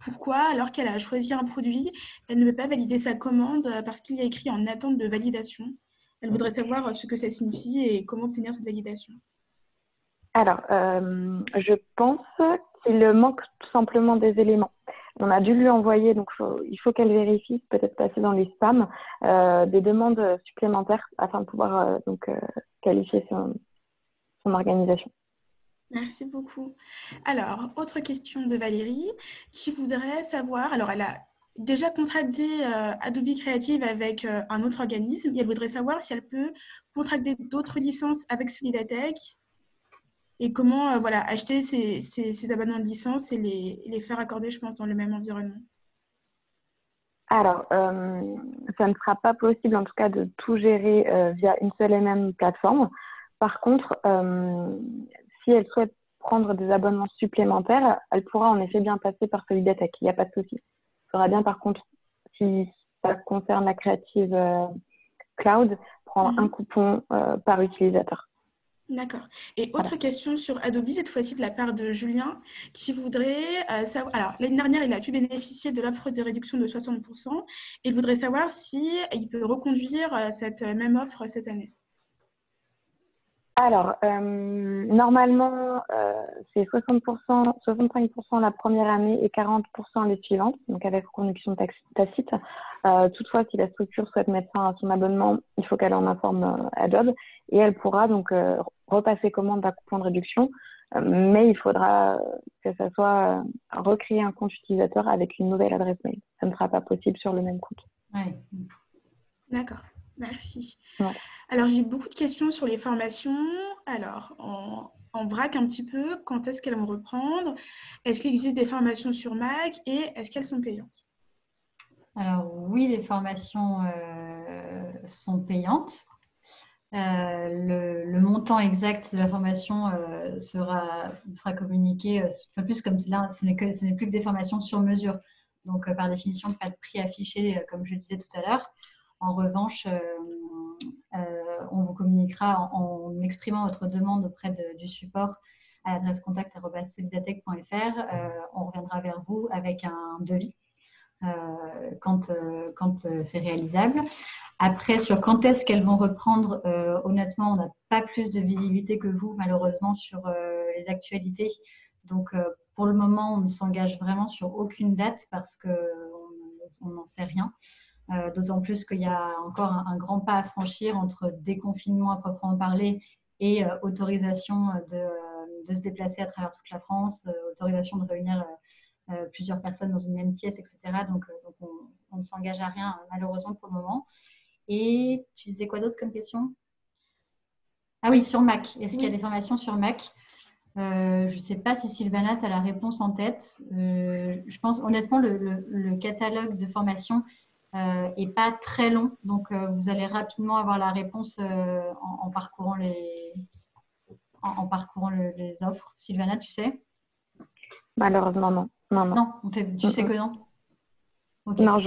pourquoi, alors qu'elle a choisi un produit, elle ne peut pas valider sa commande parce qu'il y a écrit en attente de validation. Elle voudrait savoir ce que ça signifie et comment obtenir cette validation. Alors, je pense qu'il manque tout simplement des éléments. On a dû lui envoyer, donc il faut qu'elle vérifie, peut-être passer dans les spams, des demandes supplémentaires afin de pouvoir qualifier son organisation. Merci beaucoup. Alors, autre question de Valérie qui voudrait savoir, alors elle a déjà contracté Adobe Creative avec un autre organisme et elle voudrait savoir si elle peut contracter d'autres licences avec Solidatech et comment acheter ces abonnements de licence et les faire accorder, je pense, dans le même environnement. Alors, ça ne sera pas possible en tout cas de tout gérer via une seule et même plateforme. Par contre, si elle souhaite prendre des abonnements supplémentaires, elle pourra en effet bien passer par Solidatech. Il n'y a pas de souci. Il faudra bien, par contre, si ça concerne la Creative Cloud, prendre un coupon par utilisateur. D'accord. Et autre question sur Adobe, cette fois-ci de la part de Julien, qui voudrait savoir... Alors, l'année dernière, il a pu bénéficier de l'offre de réduction de 60% et il voudrait savoir si il peut reconduire cette même offre cette année. Alors, normalement, c'est 60%, 65% la première année et 40% les suivantes, donc avec reconduction tacite. Toutefois, si la structure souhaite mettre fin à son abonnement, il faut qu'elle en informe Adobe et elle pourra donc repasser commande d'un coupon de réduction, mais il faudra que ça soit recréer un compte utilisateur avec une nouvelle adresse mail. Ça ne sera pas possible sur le même compte. Ouais. D'accord, merci. Ouais. Alors, j'ai beaucoup de questions sur les formations. Alors, en vrac un petit peu, quand est-ce qu'elles vont reprendre? Est-ce qu'il existe des formations sur Mac et est-ce qu'elles sont payantes? Alors oui, les formations sont payantes. Le montant exact de la formation sera communiqué, plus comme là, ce n'est plus que des formations sur mesure. Donc, par définition, pas de prix affiché, comme je le disais tout à l'heure. En revanche, on vous communiquera en exprimant votre demande auprès du support à l'adresse contact@solidatech.fr. On reviendra vers vous avec un devis quand c'est réalisable. Après, sur quand est-ce qu'elles vont reprendre, honnêtement, on n'a pas plus de visibilité que vous, malheureusement, sur les actualités. Donc, pour le moment, on ne s'engage vraiment sur aucune date parce qu'on n'en sait rien. D'autant plus qu'il y a encore un grand pas à franchir entre déconfinement à proprement parler et autorisation de se déplacer à travers toute la France, autorisation de réunir plusieurs personnes dans une même pièce, etc. Donc on ne s'engage à rien, malheureusement, pour le moment. Et tu disais quoi d'autre comme question? Ah oui, sur Mac. Est-ce qu'il y a des formations sur Mac? Je ne sais pas si Sylvana, tu as la réponse en tête. Je pense honnêtement, le catalogue de formation n'est pas très long. Donc, vous allez rapidement avoir la réponse en parcourant les offres. Sylvana, tu sais? Malheureusement, non. Non, tu sais que non? Okay. Non,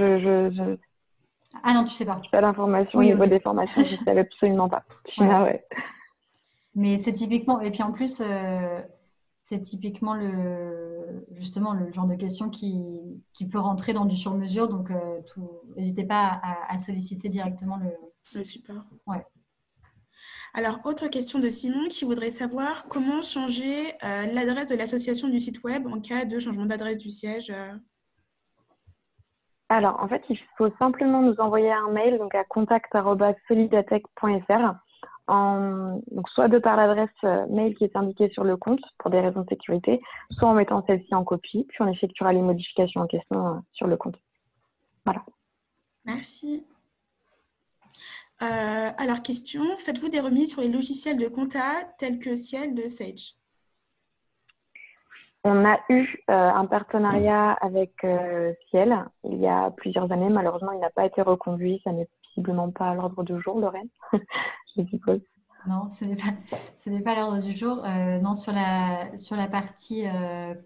Ah non, tu sais pas. Je n'ai pas d'informations au niveau des formations, je ne savais absolument pas. Ouais. Mais c'est typiquement, et puis en plus, c'est typiquement justement le genre de question qui peut rentrer dans du sur-mesure. Donc, n'hésitez pas à solliciter directement le support. Ouais. Alors, autre question de Simon qui voudrait savoir comment changer l'adresse de l'association du site web en cas de changement d'adresse du siège. Alors, en fait, il faut simplement nous envoyer un mail donc à contact@solidatech.fr, donc soit de par l'adresse mail qui est indiquée sur le compte pour des raisons de sécurité, soit en mettant celle-ci en copie, puis on effectuera les modifications en question sur le compte. Voilà. Merci. Alors, question, faites-vous des remises sur les logiciels de compta tels que Ciel de Sage? On a eu un partenariat avec Ciel il y a plusieurs années. Malheureusement, il n'a pas été reconduit. Ça n'est visiblement pas à l'ordre du jour, Lorraine, je suppose. Non, ce n'est pas à l'ordre du jour. Non, sur la partie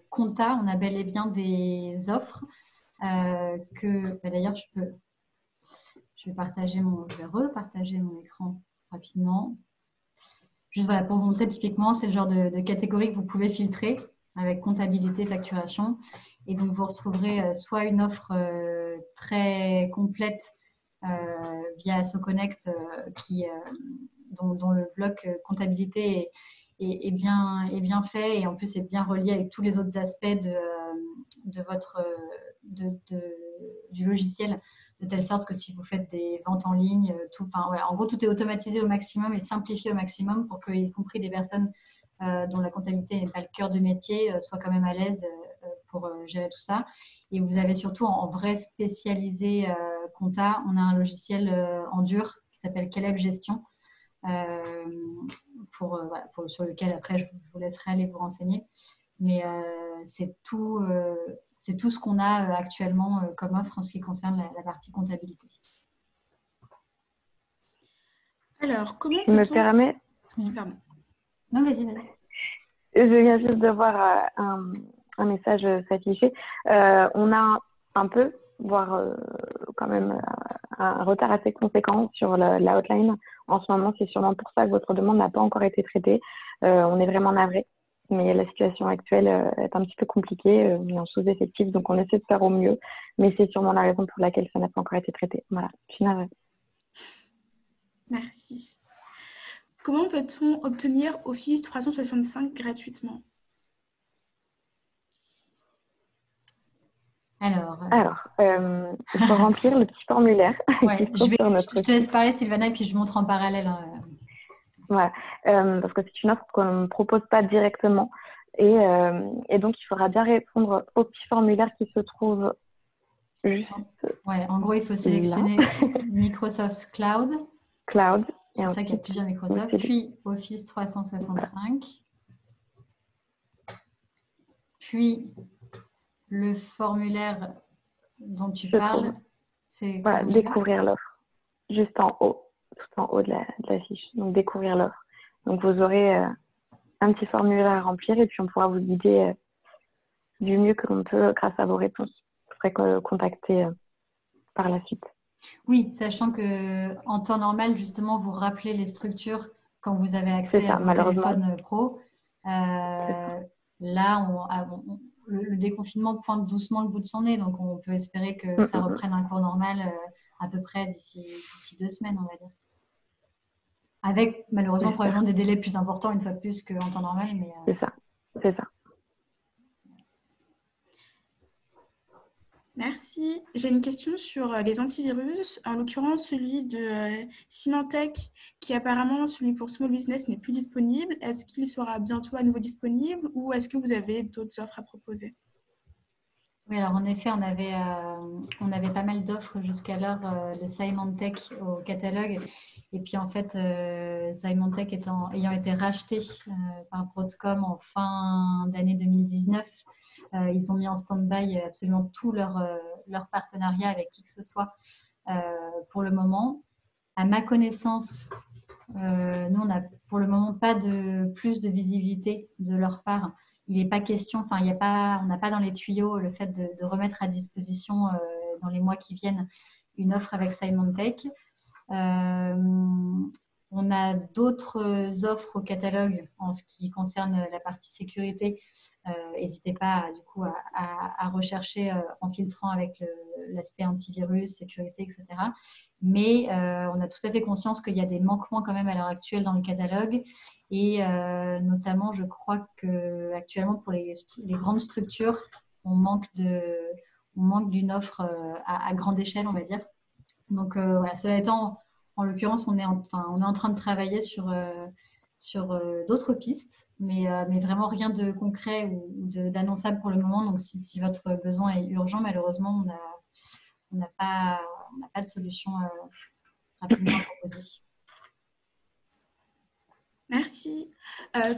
compta, on a bel et bien des offres d'ailleurs, je vais repartager mon écran rapidement. Juste voilà, pour vous montrer typiquement, c'est le genre de catégorie que vous pouvez filtrer avec comptabilité, facturation. Et donc, vous retrouverez soit une offre très complète via SoConnect dont le bloc comptabilité est bien fait et en plus est bien relié avec tous les autres aspects du logiciel, de telle sorte que si vous faites des ventes en ligne, en gros, tout est automatisé au maximum et simplifié au maximum pour que, y compris des personnes dont la comptabilité n'est pas le cœur de métier, soient quand même à l'aise pour gérer tout ça. Et vous avez surtout en vrai spécialisé compta, on a un logiciel en dur qui s'appelle Caleb Gestion, sur lequel après je vous laisserai aller vous renseigner. Mais c'est tout ce qu'on a actuellement comme offre en ce qui concerne la partie comptabilité. Alors, comment je me permets... Pardon. Non, vas-y. Je viens juste de voir un message s'afficher. On a un peu, voire quand même un retard assez conséquent sur la hotline. En ce moment, c'est sûrement pour ça que votre demande n'a pas encore été traitée. On est vraiment navré, mais la situation actuelle est un petit peu compliquée. On est en sous-effectif, donc on essaie de faire au mieux. Mais c'est sûrement la raison pour laquelle ça n'a pas encore été traité. Voilà, je suis navrée. Merci. Comment peut-on obtenir Office 365 gratuitement? Alors, il faut remplir le petit formulaire ouais, qui se trouve sur notre je te laisse site. parler, Sylvana, et puis je montre en parallèle. Voilà. Parce que c'est une offre qu'on ne propose pas directement. Et donc, il faudra bien répondre au petit formulaire qui se trouve juste Ouais, en gros, il faut là. sélectionner Microsoft Cloud. Cloud. C'est Et pour ça qu'il y a ensuite, plusieurs Microsoft. aussi, Puis Office voilà. 365. Puis le formulaire dont tu Je parles, trouve. c'est Voilà, quel formulaire? découvrir l'offre. Juste en haut, tout en haut de la fiche. Donc, découvrir l'offre. Donc, vous aurez un petit formulaire à remplir et puis on pourra vous guider du mieux que l'on peut grâce à vos réponses. Vous serez contacté par la suite. Oui, sachant que en temps normal, justement, vous rappelez les structures quand vous avez C'est accès à ça, vos malheureusement. téléphones pro. C'est ça. Là, le déconfinement pointe doucement le bout de son nez, donc on peut espérer que ça reprenne un cours normal à peu près d'ici 2 semaines, on va dire. Avec malheureusement probablement des délais plus importants une fois de plus qu'en temps normal. Mais, C'est ça, c'est ça. Merci. J'ai une question sur les antivirus, en l'occurrence celui de Symantec, qui apparemment, celui pour Small Business, n'est plus disponible. Est-ce qu'il sera bientôt à nouveau disponible ou est-ce que vous avez d'autres offres à proposer? Oui, alors en effet, on avait pas mal d'offres jusqu'alors de Symantec au catalogue. Et puis en fait, Symantec ayant été racheté par Broadcom en fin d'année 2019, ils ont mis en stand-by absolument tout leur partenariat avec qui que ce soit pour le moment. À ma connaissance, nous, on n'a pour le moment pas de plus de visibilité de leur part. Il n'est pas question, enfin, on n'a pas dans les tuyaux le fait de remettre à disposition dans les mois qui viennent une offre avec Symantec. On a d'autres offres au catalogue en ce qui concerne la partie sécurité. N'hésitez pas du coup à rechercher en filtrant avec l'aspect antivirus, sécurité, etc. Mais on a tout à fait conscience qu'il y a des manquements quand même à l'heure actuelle dans le catalogue. Et notamment, je crois qu'actuellement, pour les grandes structures, on manque d'une offre à grande échelle, on va dire. Donc, voilà, cela étant, en l'occurrence, on est en train de travailler sur d'autres pistes, mais vraiment rien de concret ou d'annonçable pour le moment. Donc, si votre besoin est urgent, malheureusement, on n'a pas de solution rapidement à proposer. Merci.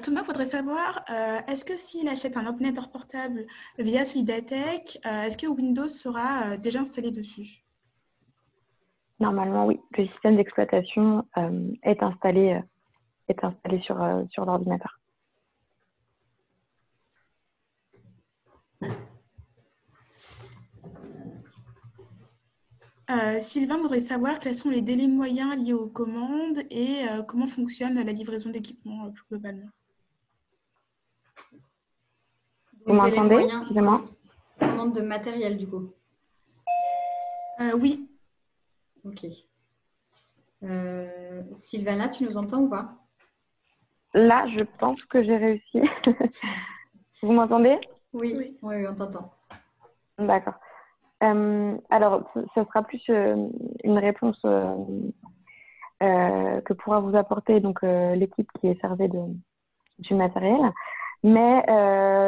Thomas voudrait savoir, est-ce que s'il achète un ordinateur portable via Solidatech, est-ce que Windows sera déjà installé dessus? Normalement, oui. Le système d'exploitation est installé sur l'ordinateur. Sylvain voudrait savoir quels sont les délais moyens liés aux commandes et comment fonctionne la livraison d'équipements plus globalement. Vous m'entendez? Excusez-moi. Commande de matériel, du coup. Oui. Ok. Sylvana, tu nous entends ou pas? Là, je pense que j'ai réussi. Vous m'entendez? Oui, on t'entend. D'accord. Alors, ce sera plus une réponse que pourra vous apporter donc l'équipe qui est servée du matériel. Mais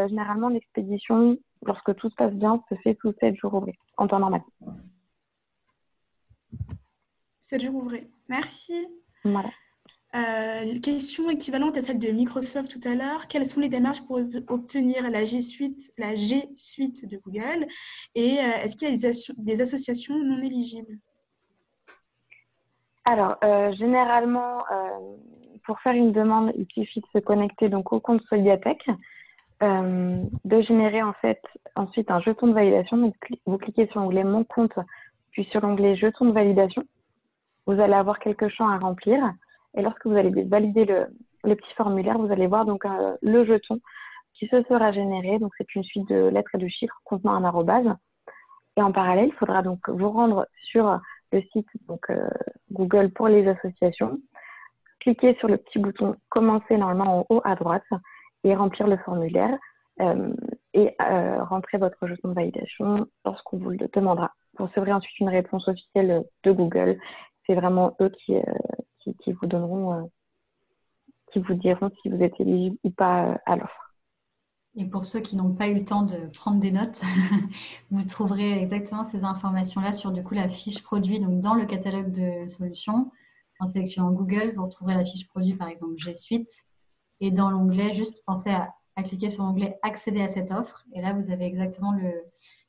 généralement, l'expédition, lorsque tout se passe bien, se fait sous 7 jours ouvrés, en temps normal. 7 jours ouvrés. Merci. Voilà. Question équivalente à celle de Microsoft tout à l'heure. Quelles sont les démarches pour obtenir la G Suite de Google? Et est-ce qu'il y a des associations non éligibles? Alors, généralement, pour faire une demande, il suffit de se connecter donc, au compte Solidatech, de générer en fait ensuite un jeton de validation. Donc, vous cliquez sur l'onglet Mon compte, puis sur l'onglet Jeton de validation. Vous allez avoir quelques champs à remplir. Et lorsque vous allez valider le petit formulaire, vous allez voir donc le jeton qui se sera généré. Donc, c'est une suite de lettres et de chiffres contenant un arrobase. Et en parallèle, il faudra donc vous rendre sur le site donc, Google pour les associations, cliquer sur le petit bouton Commencer normalement en haut à droite et remplir le formulaire et rentrer votre jeton de validation lorsqu'on vous le demandera. Vous recevrez ensuite une réponse officielle de Google. C'est vraiment eux qui vous donneront, qui vous diront si vous êtes éligible ou pas à l'offre. Et pour ceux qui n'ont pas eu le temps de prendre des notes, vous trouverez exactement ces informations-là sur du coup la fiche produit, donc dans le catalogue de solutions. En sélectionnant Google, vous retrouverez la fiche produit, par exemple G Suite. Et dans l'onglet, juste pensez à cliquer sur l'onglet accéder à cette offre. Et là, vous avez exactement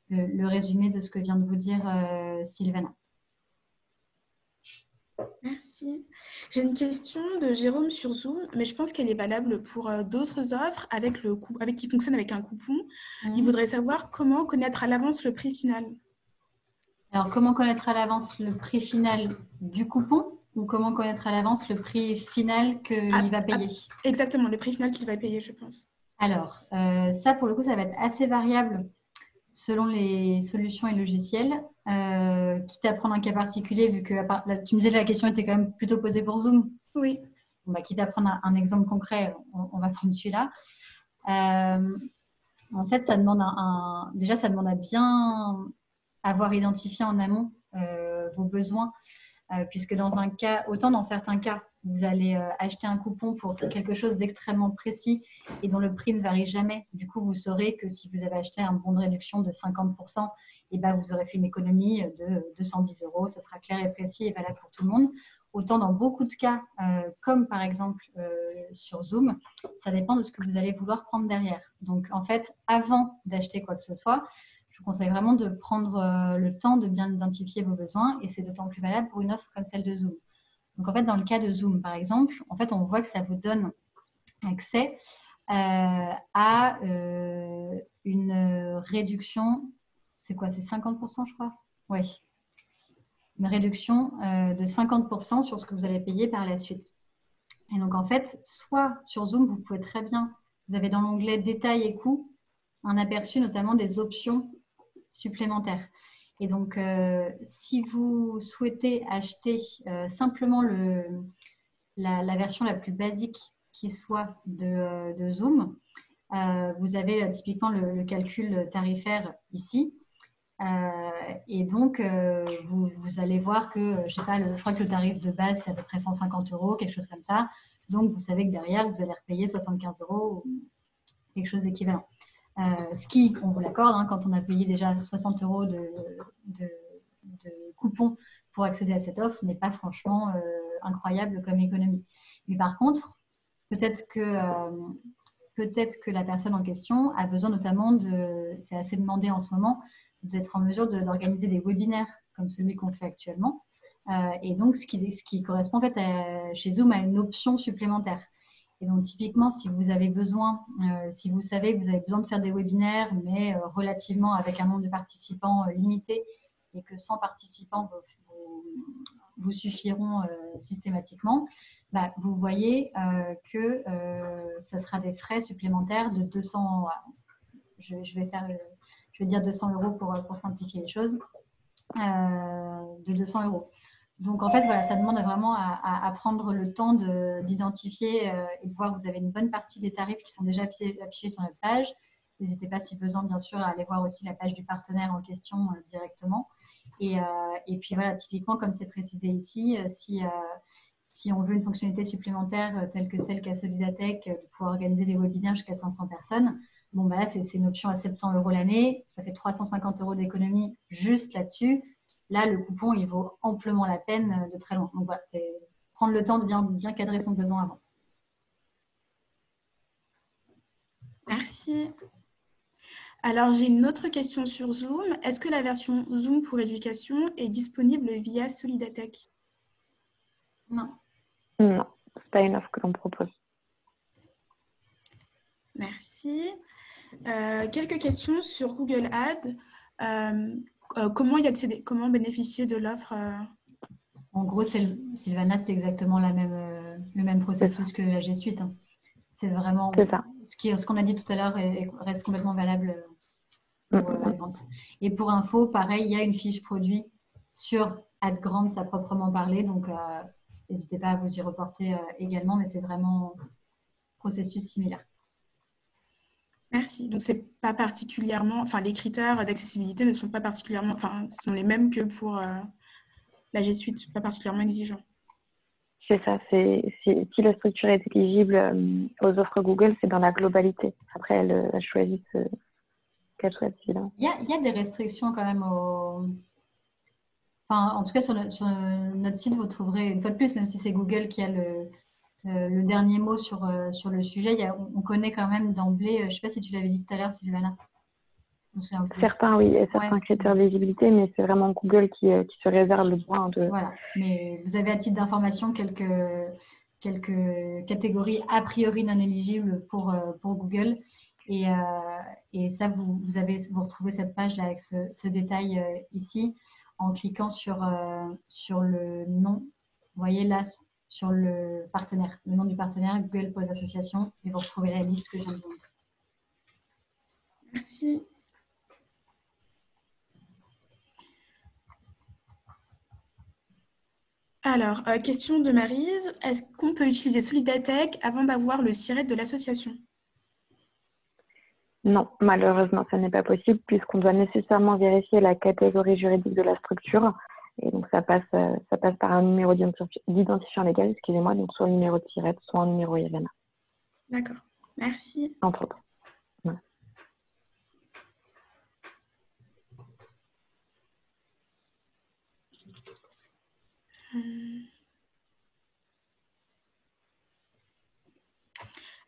le résumé de ce que vient de vous dire Sylvana. Merci. J'ai une question de Jérôme sur Zoom, mais je pense qu'elle est valable pour d'autres offres qui fonctionnent avec un coupon. Il voudrait savoir comment connaître à l'avance le prix final. Alors, comment connaître à l'avance le prix final du coupon ou comment connaître à l'avance le prix final qu'il va payer? Exactement, le prix final qu'il va payer, je pense. Alors, ça, pour le coup, ça va être assez variable selon les solutions et logiciels. Quitte à prendre un cas particulier, vu que tu me disais que la question était quand même plutôt posée pour Zoom. Oui. Quitte à prendre un exemple concret, on va prendre celui-là. En fait, ça demande déjà, ça demande à bien avoir identifié en amont vos besoins, puisque dans certains cas, vous allez acheter un coupon pour quelque chose d'extrêmement précis et dont le prix ne varie jamais. Du coup, vous saurez que si vous avez acheté un bon de réduction de 50%, vous aurez fait une économie de 210 €. Ça sera clair et précis et valable pour tout le monde. Autant dans beaucoup de cas, comme par exemple sur Zoom, ça dépend de ce que vous allez vouloir prendre derrière. Donc, en fait, avant d'acheter quoi que ce soit, je vous conseille vraiment de prendre le temps de bien identifier vos besoins et c'est d'autant plus valable pour une offre comme celle de Zoom. Donc, en fait, dans le cas de Zoom, par exemple, en fait, on voit que ça vous donne accès à une réduction. C'est quoi? C'est 50%, je crois? Oui. Une réduction de 50% sur ce que vous allez payer par la suite. Et donc, en fait, soit sur Zoom, vous pouvez très bien, vous avez dans l'onglet détails et coûts, un aperçu notamment des options supplémentaires. Et donc, si vous souhaitez acheter simplement la version la plus basique qui soit de Zoom, vous avez typiquement le calcul tarifaire ici. Et donc, vous allez voir que, je sais pas, je crois que le tarif de base, c'est à peu près 150 €, quelque chose comme ça. Donc, vous savez que derrière, vous allez repayer 75 € ou quelque chose d'équivalent. Ce qui, on vous l'accorde, hein, quand on a payé déjà 60 € de coupons pour accéder à cette offre, n'est pas franchement incroyable comme économie. Mais par contre, peut-être que la personne en question a besoin notamment c'est assez demandé en ce moment, d'être en mesure d'organiser des webinaires comme celui qu'on fait actuellement. Et donc, ce qui correspond en fait chez Zoom à une option supplémentaire. Et donc, typiquement, si vous avez besoin, si vous savez que vous avez besoin de faire des webinaires, mais relativement avec un nombre de participants limité et que 100 participants vous suffiront systématiquement, vous voyez que ça sera des frais supplémentaires de 200, je vais dire 200 € pour simplifier les choses, de 200 €. Donc, en fait, voilà, ça demande vraiment à prendre le temps d'identifier et de voir que vous avez une bonne partie des tarifs qui sont déjà affichés sur notre page. N'hésitez pas, si besoin, bien sûr, à aller voir aussi la page du partenaire en question directement. Et puis, voilà, typiquement, comme c'est précisé ici, si on veut une fonctionnalité supplémentaire telle que celle qu'a Solidatech, de pouvoir organiser des webinaires jusqu'à 500 personnes, bon, là, c'est une option à 700 € l'année. Ça fait 350 € d'économie juste là-dessus. Là, le coupon, il vaut amplement la peine de très loin. Donc voilà, c'est prendre le temps de bien cadrer son besoin avant. Merci. Alors, j'ai une autre question sur Zoom. Est-ce que la version Zoom pour éducation est disponible via Solidatech? Non. Non, ce n'est pas une offre que l'on propose. Merci. Quelques questions sur Google Ads. Comment y accéder? Comment bénéficier de l'offre? En gros, Sylvana, c'est exactement le même processus que la G Suite. Hein. C'est vraiment ce qu'on a dit tout à l'heure reste complètement valable pour AdGrants. Et pour info, pareil, il y a une fiche produit sur AdGrants à proprement parler. Donc, n'hésitez pas à vous y reporter également, mais c'est vraiment un processus similaire. Merci. Donc, c'est pas particulièrement, enfin, les critères d'accessibilité ne sont pas particulièrement, enfin, sont les mêmes que pour la G Suite, pas particulièrement exigeants. C'est ça, si la structure est éligible aux offres Google, c'est dans la globalité. Après, elle choisit ce qu'elle souhaite. Il y a des restrictions quand même Enfin, en tout cas, sur notre site, vous trouverez une fois de plus, même si c'est Google qui a le dernier mot sur le sujet, on connaît quand même d'emblée, je ne sais pas si tu l'avais dit tout à l'heure, Sylvana. Certains, oui, et certains critères d'éligibilité, mais c'est vraiment Google qui se réserve le droit de... Voilà, mais vous avez à titre d'information quelques catégories a priori non éligibles pour Google. Et ça, vous retrouvez cette page-là avec ce détail ici en cliquant sur le nom. Vous voyez là, sur le partenaire, le nom du partenaire, Google Pause Association, et vous retrouvez la liste que je viens de vous montrer. Merci. Alors, question de Maryse. Est-ce qu'on peut utiliser Solidatech avant d'avoir le SIRET de l'association? Non, malheureusement, ça n'est pas possible puisqu'on doit nécessairement vérifier la catégorie juridique de la structure. Et donc, ça passe par un numéro d'identifiant légal, excusez-moi, donc soit un numéro de SIRET, soit un numéro IRENA. D'accord, merci. Entre autres. Voilà.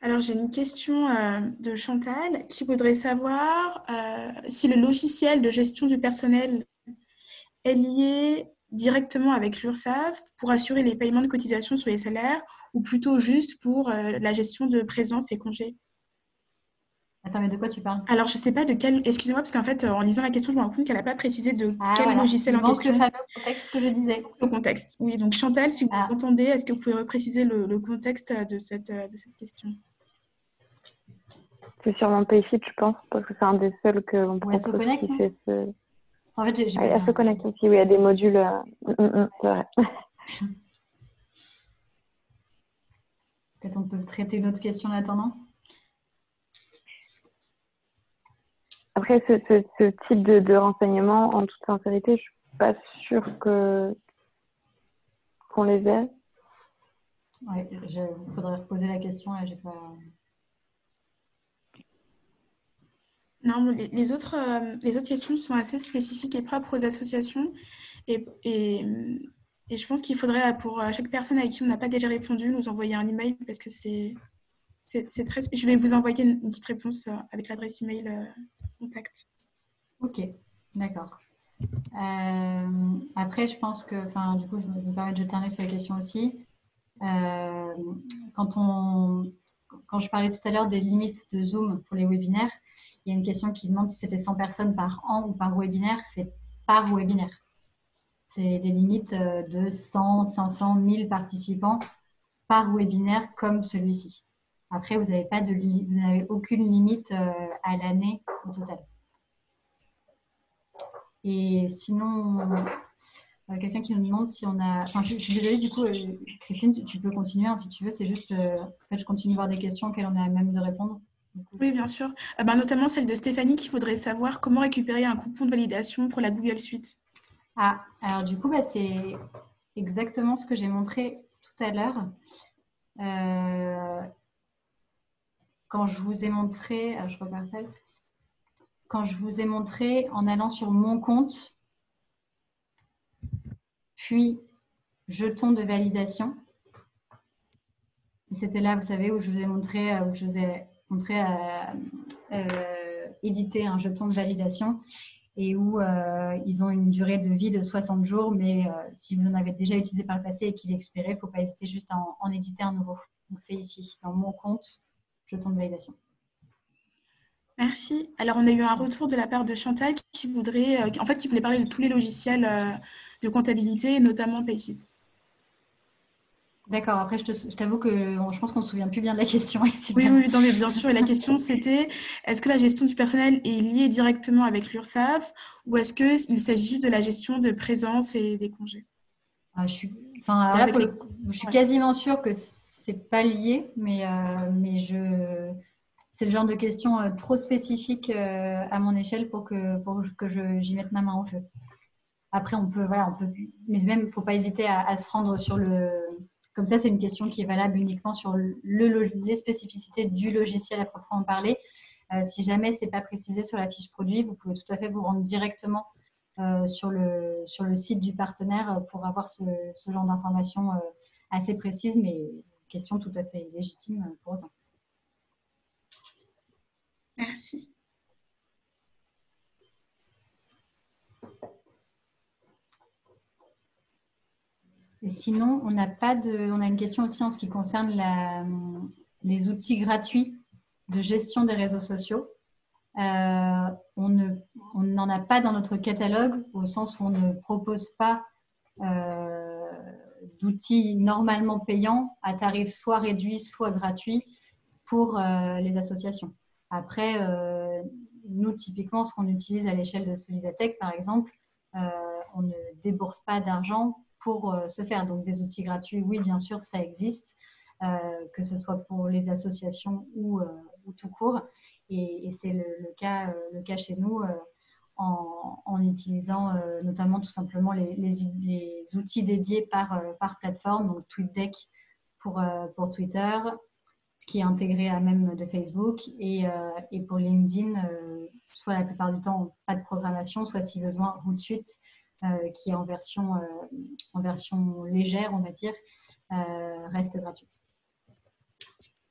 Alors, j'ai une question de Chantal qui voudrait savoir si le logiciel de gestion du personnel est lié directement avec l'URSSAF pour assurer les paiements de cotisations sur les salaires ou plutôt juste pour la gestion de présence et congés. Attends, mais de quoi tu parles? Alors, je ne sais pas de quel... Excusez-moi, parce qu'en fait, en lisant la question, je me rends compte qu'elle n'a pas précisé de quel voilà. logiciel en question. Le fameux contexte que je disais. Le contexte, oui. Donc, Chantal, si vous entendez, est-ce que vous pouvez repréciser le contexte de cette question? C'est sûrement Payfit, je pense, parce que c'est un des seuls que l'on propose Connect, qui fait ce... En fait, se connecte aussi, oui, il y a des modules... c'est vrai. Peut-être on peut traiter une autre question en attendant. Après, ce type de renseignements, en toute sincérité, je ne suis pas sûre qu'on les ait. Oui, il faudrait reposer la question. Là, j'ai pas... Non, les autres questions sont assez spécifiques et propres aux associations. Et je pense qu'il faudrait, pour chaque personne à qui on n'a pas déjà répondu, nous envoyer un email parce que c'est très... Je vais vous envoyer une petite réponse avec l'adresse email contact. Ok, d'accord. Après, je pense que, du coup, je me permets de jeter un œil sur la question aussi. Quand je parlais tout à l'heure des limites de Zoom pour les webinaires, il y a une question qui demande si c'était 100 personnes par an ou par webinaire. C'est par webinaire. C'est des limites de 100, 500, 1000 participants par webinaire comme celui-ci. Après, vous n'avez aucune limite à l'année au total. Et sinon, quelqu'un qui nous demande si on a... Enfin, je suis désolée, du coup, Christine, tu peux continuer hein, si tu veux. C'est juste, en fait, je continue à voir des questions auxquelles on a même de répondre. Oui, bien sûr. Notamment celle de Stéphanie qui voudrait savoir comment récupérer un coupon de validation pour la Google Suite. Ah, alors du coup, c'est exactement ce que j'ai montré tout à l'heure. Quand je vous ai montré... Alors, je repars celle. Quand je vous ai montré en allant sur mon compte, puis jeton de validation. C'était là, vous savez, où je vous ai montré à éditer un jeton de validation et où ils ont une durée de vie de 60 jours, mais si vous en avez déjà utilisé par le passé et qu'il est expiré, il ne faut pas hésiter juste à en éditer un nouveau. Donc c'est ici, dans mon compte, jeton de validation. Merci. Alors, on a eu un retour de la part de Chantal qui voulait parler de tous les logiciels de comptabilité, notamment Payfit. D'accord. Après, je t'avoue que je pense qu'on ne se souvient plus bien de la question. Oui, non, mais bien sûr. Et la question, c'était est-ce que la gestion du personnel est liée directement avec l'URSSAF ou est-ce qu'il s'agit juste de la gestion de présence et des congés? Enfin, alors là, avec je suis ouais. quasiment sûre que c'est pas lié, mais c'est le genre de question trop spécifique à mon échelle pour que j'y mette ma main en jeu. Après, voilà, mais même, il ne faut pas hésiter à se rendre sur le. Comme ça, c'est une question qui est valable uniquement sur les spécificités du logiciel à proprement parler. Si jamais ce n'est pas précisé sur la fiche produit, vous pouvez tout à fait vous rendre directement sur le site du partenaire pour avoir ce genre d'informations assez précises, mais question tout à fait légitime pour autant. Merci. Et sinon, on a une question aussi en ce qui concerne les outils gratuits de gestion des réseaux sociaux. On n'en a pas dans notre catalogue au sens où on ne propose pas d'outils normalement payants à tarif soit réduit, soit gratuit pour les associations. Après, nous, typiquement, ce qu'on utilise à l'échelle de Solidatech, par exemple, on ne débourse pas d'argent pour se faire. Donc, des outils gratuits, oui, bien sûr, ça existe, que ce soit pour les associations ou tout court. Et c'est le cas chez nous en utilisant notamment tout simplement les outils dédiés par plateforme, donc TweetDeck pour Twitter, qui est intégré à même de Facebook, et pour LinkedIn, soit la plupart du temps pas de programmation, soit si besoin Hootsuite, qui est en version légère, on va dire, reste gratuite.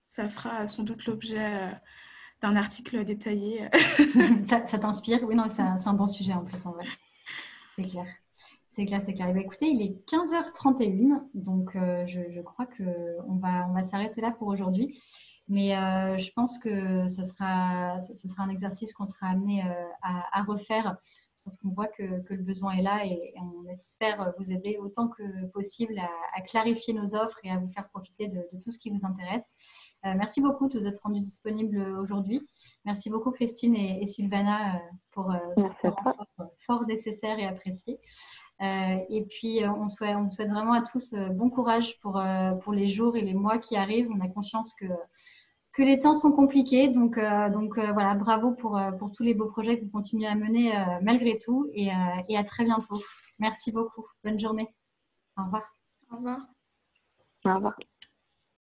Ça fera sans doute l'objet d'un article détaillé. Ça t'inspire? Oui, non, c'est un bon sujet en plus, en vrai. C'est clair. C'est clair, c'est clair. Et bien, écoutez, il est 15h31, donc je crois qu'on va s'arrêter là pour aujourd'hui. Mais je pense que ce sera un exercice qu'on sera amené à refaire parce qu'on voit que le besoin est là et on espère vous aider autant que possible à clarifier nos offres et à vous faire profiter de tout ce qui vous intéresse. Merci beaucoup de vous être rendus disponibles aujourd'hui. Merci beaucoup Christine et Sylvana pour fort nécessaire et apprécié. Et puis, on vous souhaite vraiment à tous bon courage pour les jours et les mois qui arrivent. On a conscience que les temps sont compliqués. Donc voilà, bravo pour tous les beaux projets que vous continuez à mener malgré tout. Et à très bientôt. Merci beaucoup. Bonne journée. Au revoir. Au revoir. Au revoir.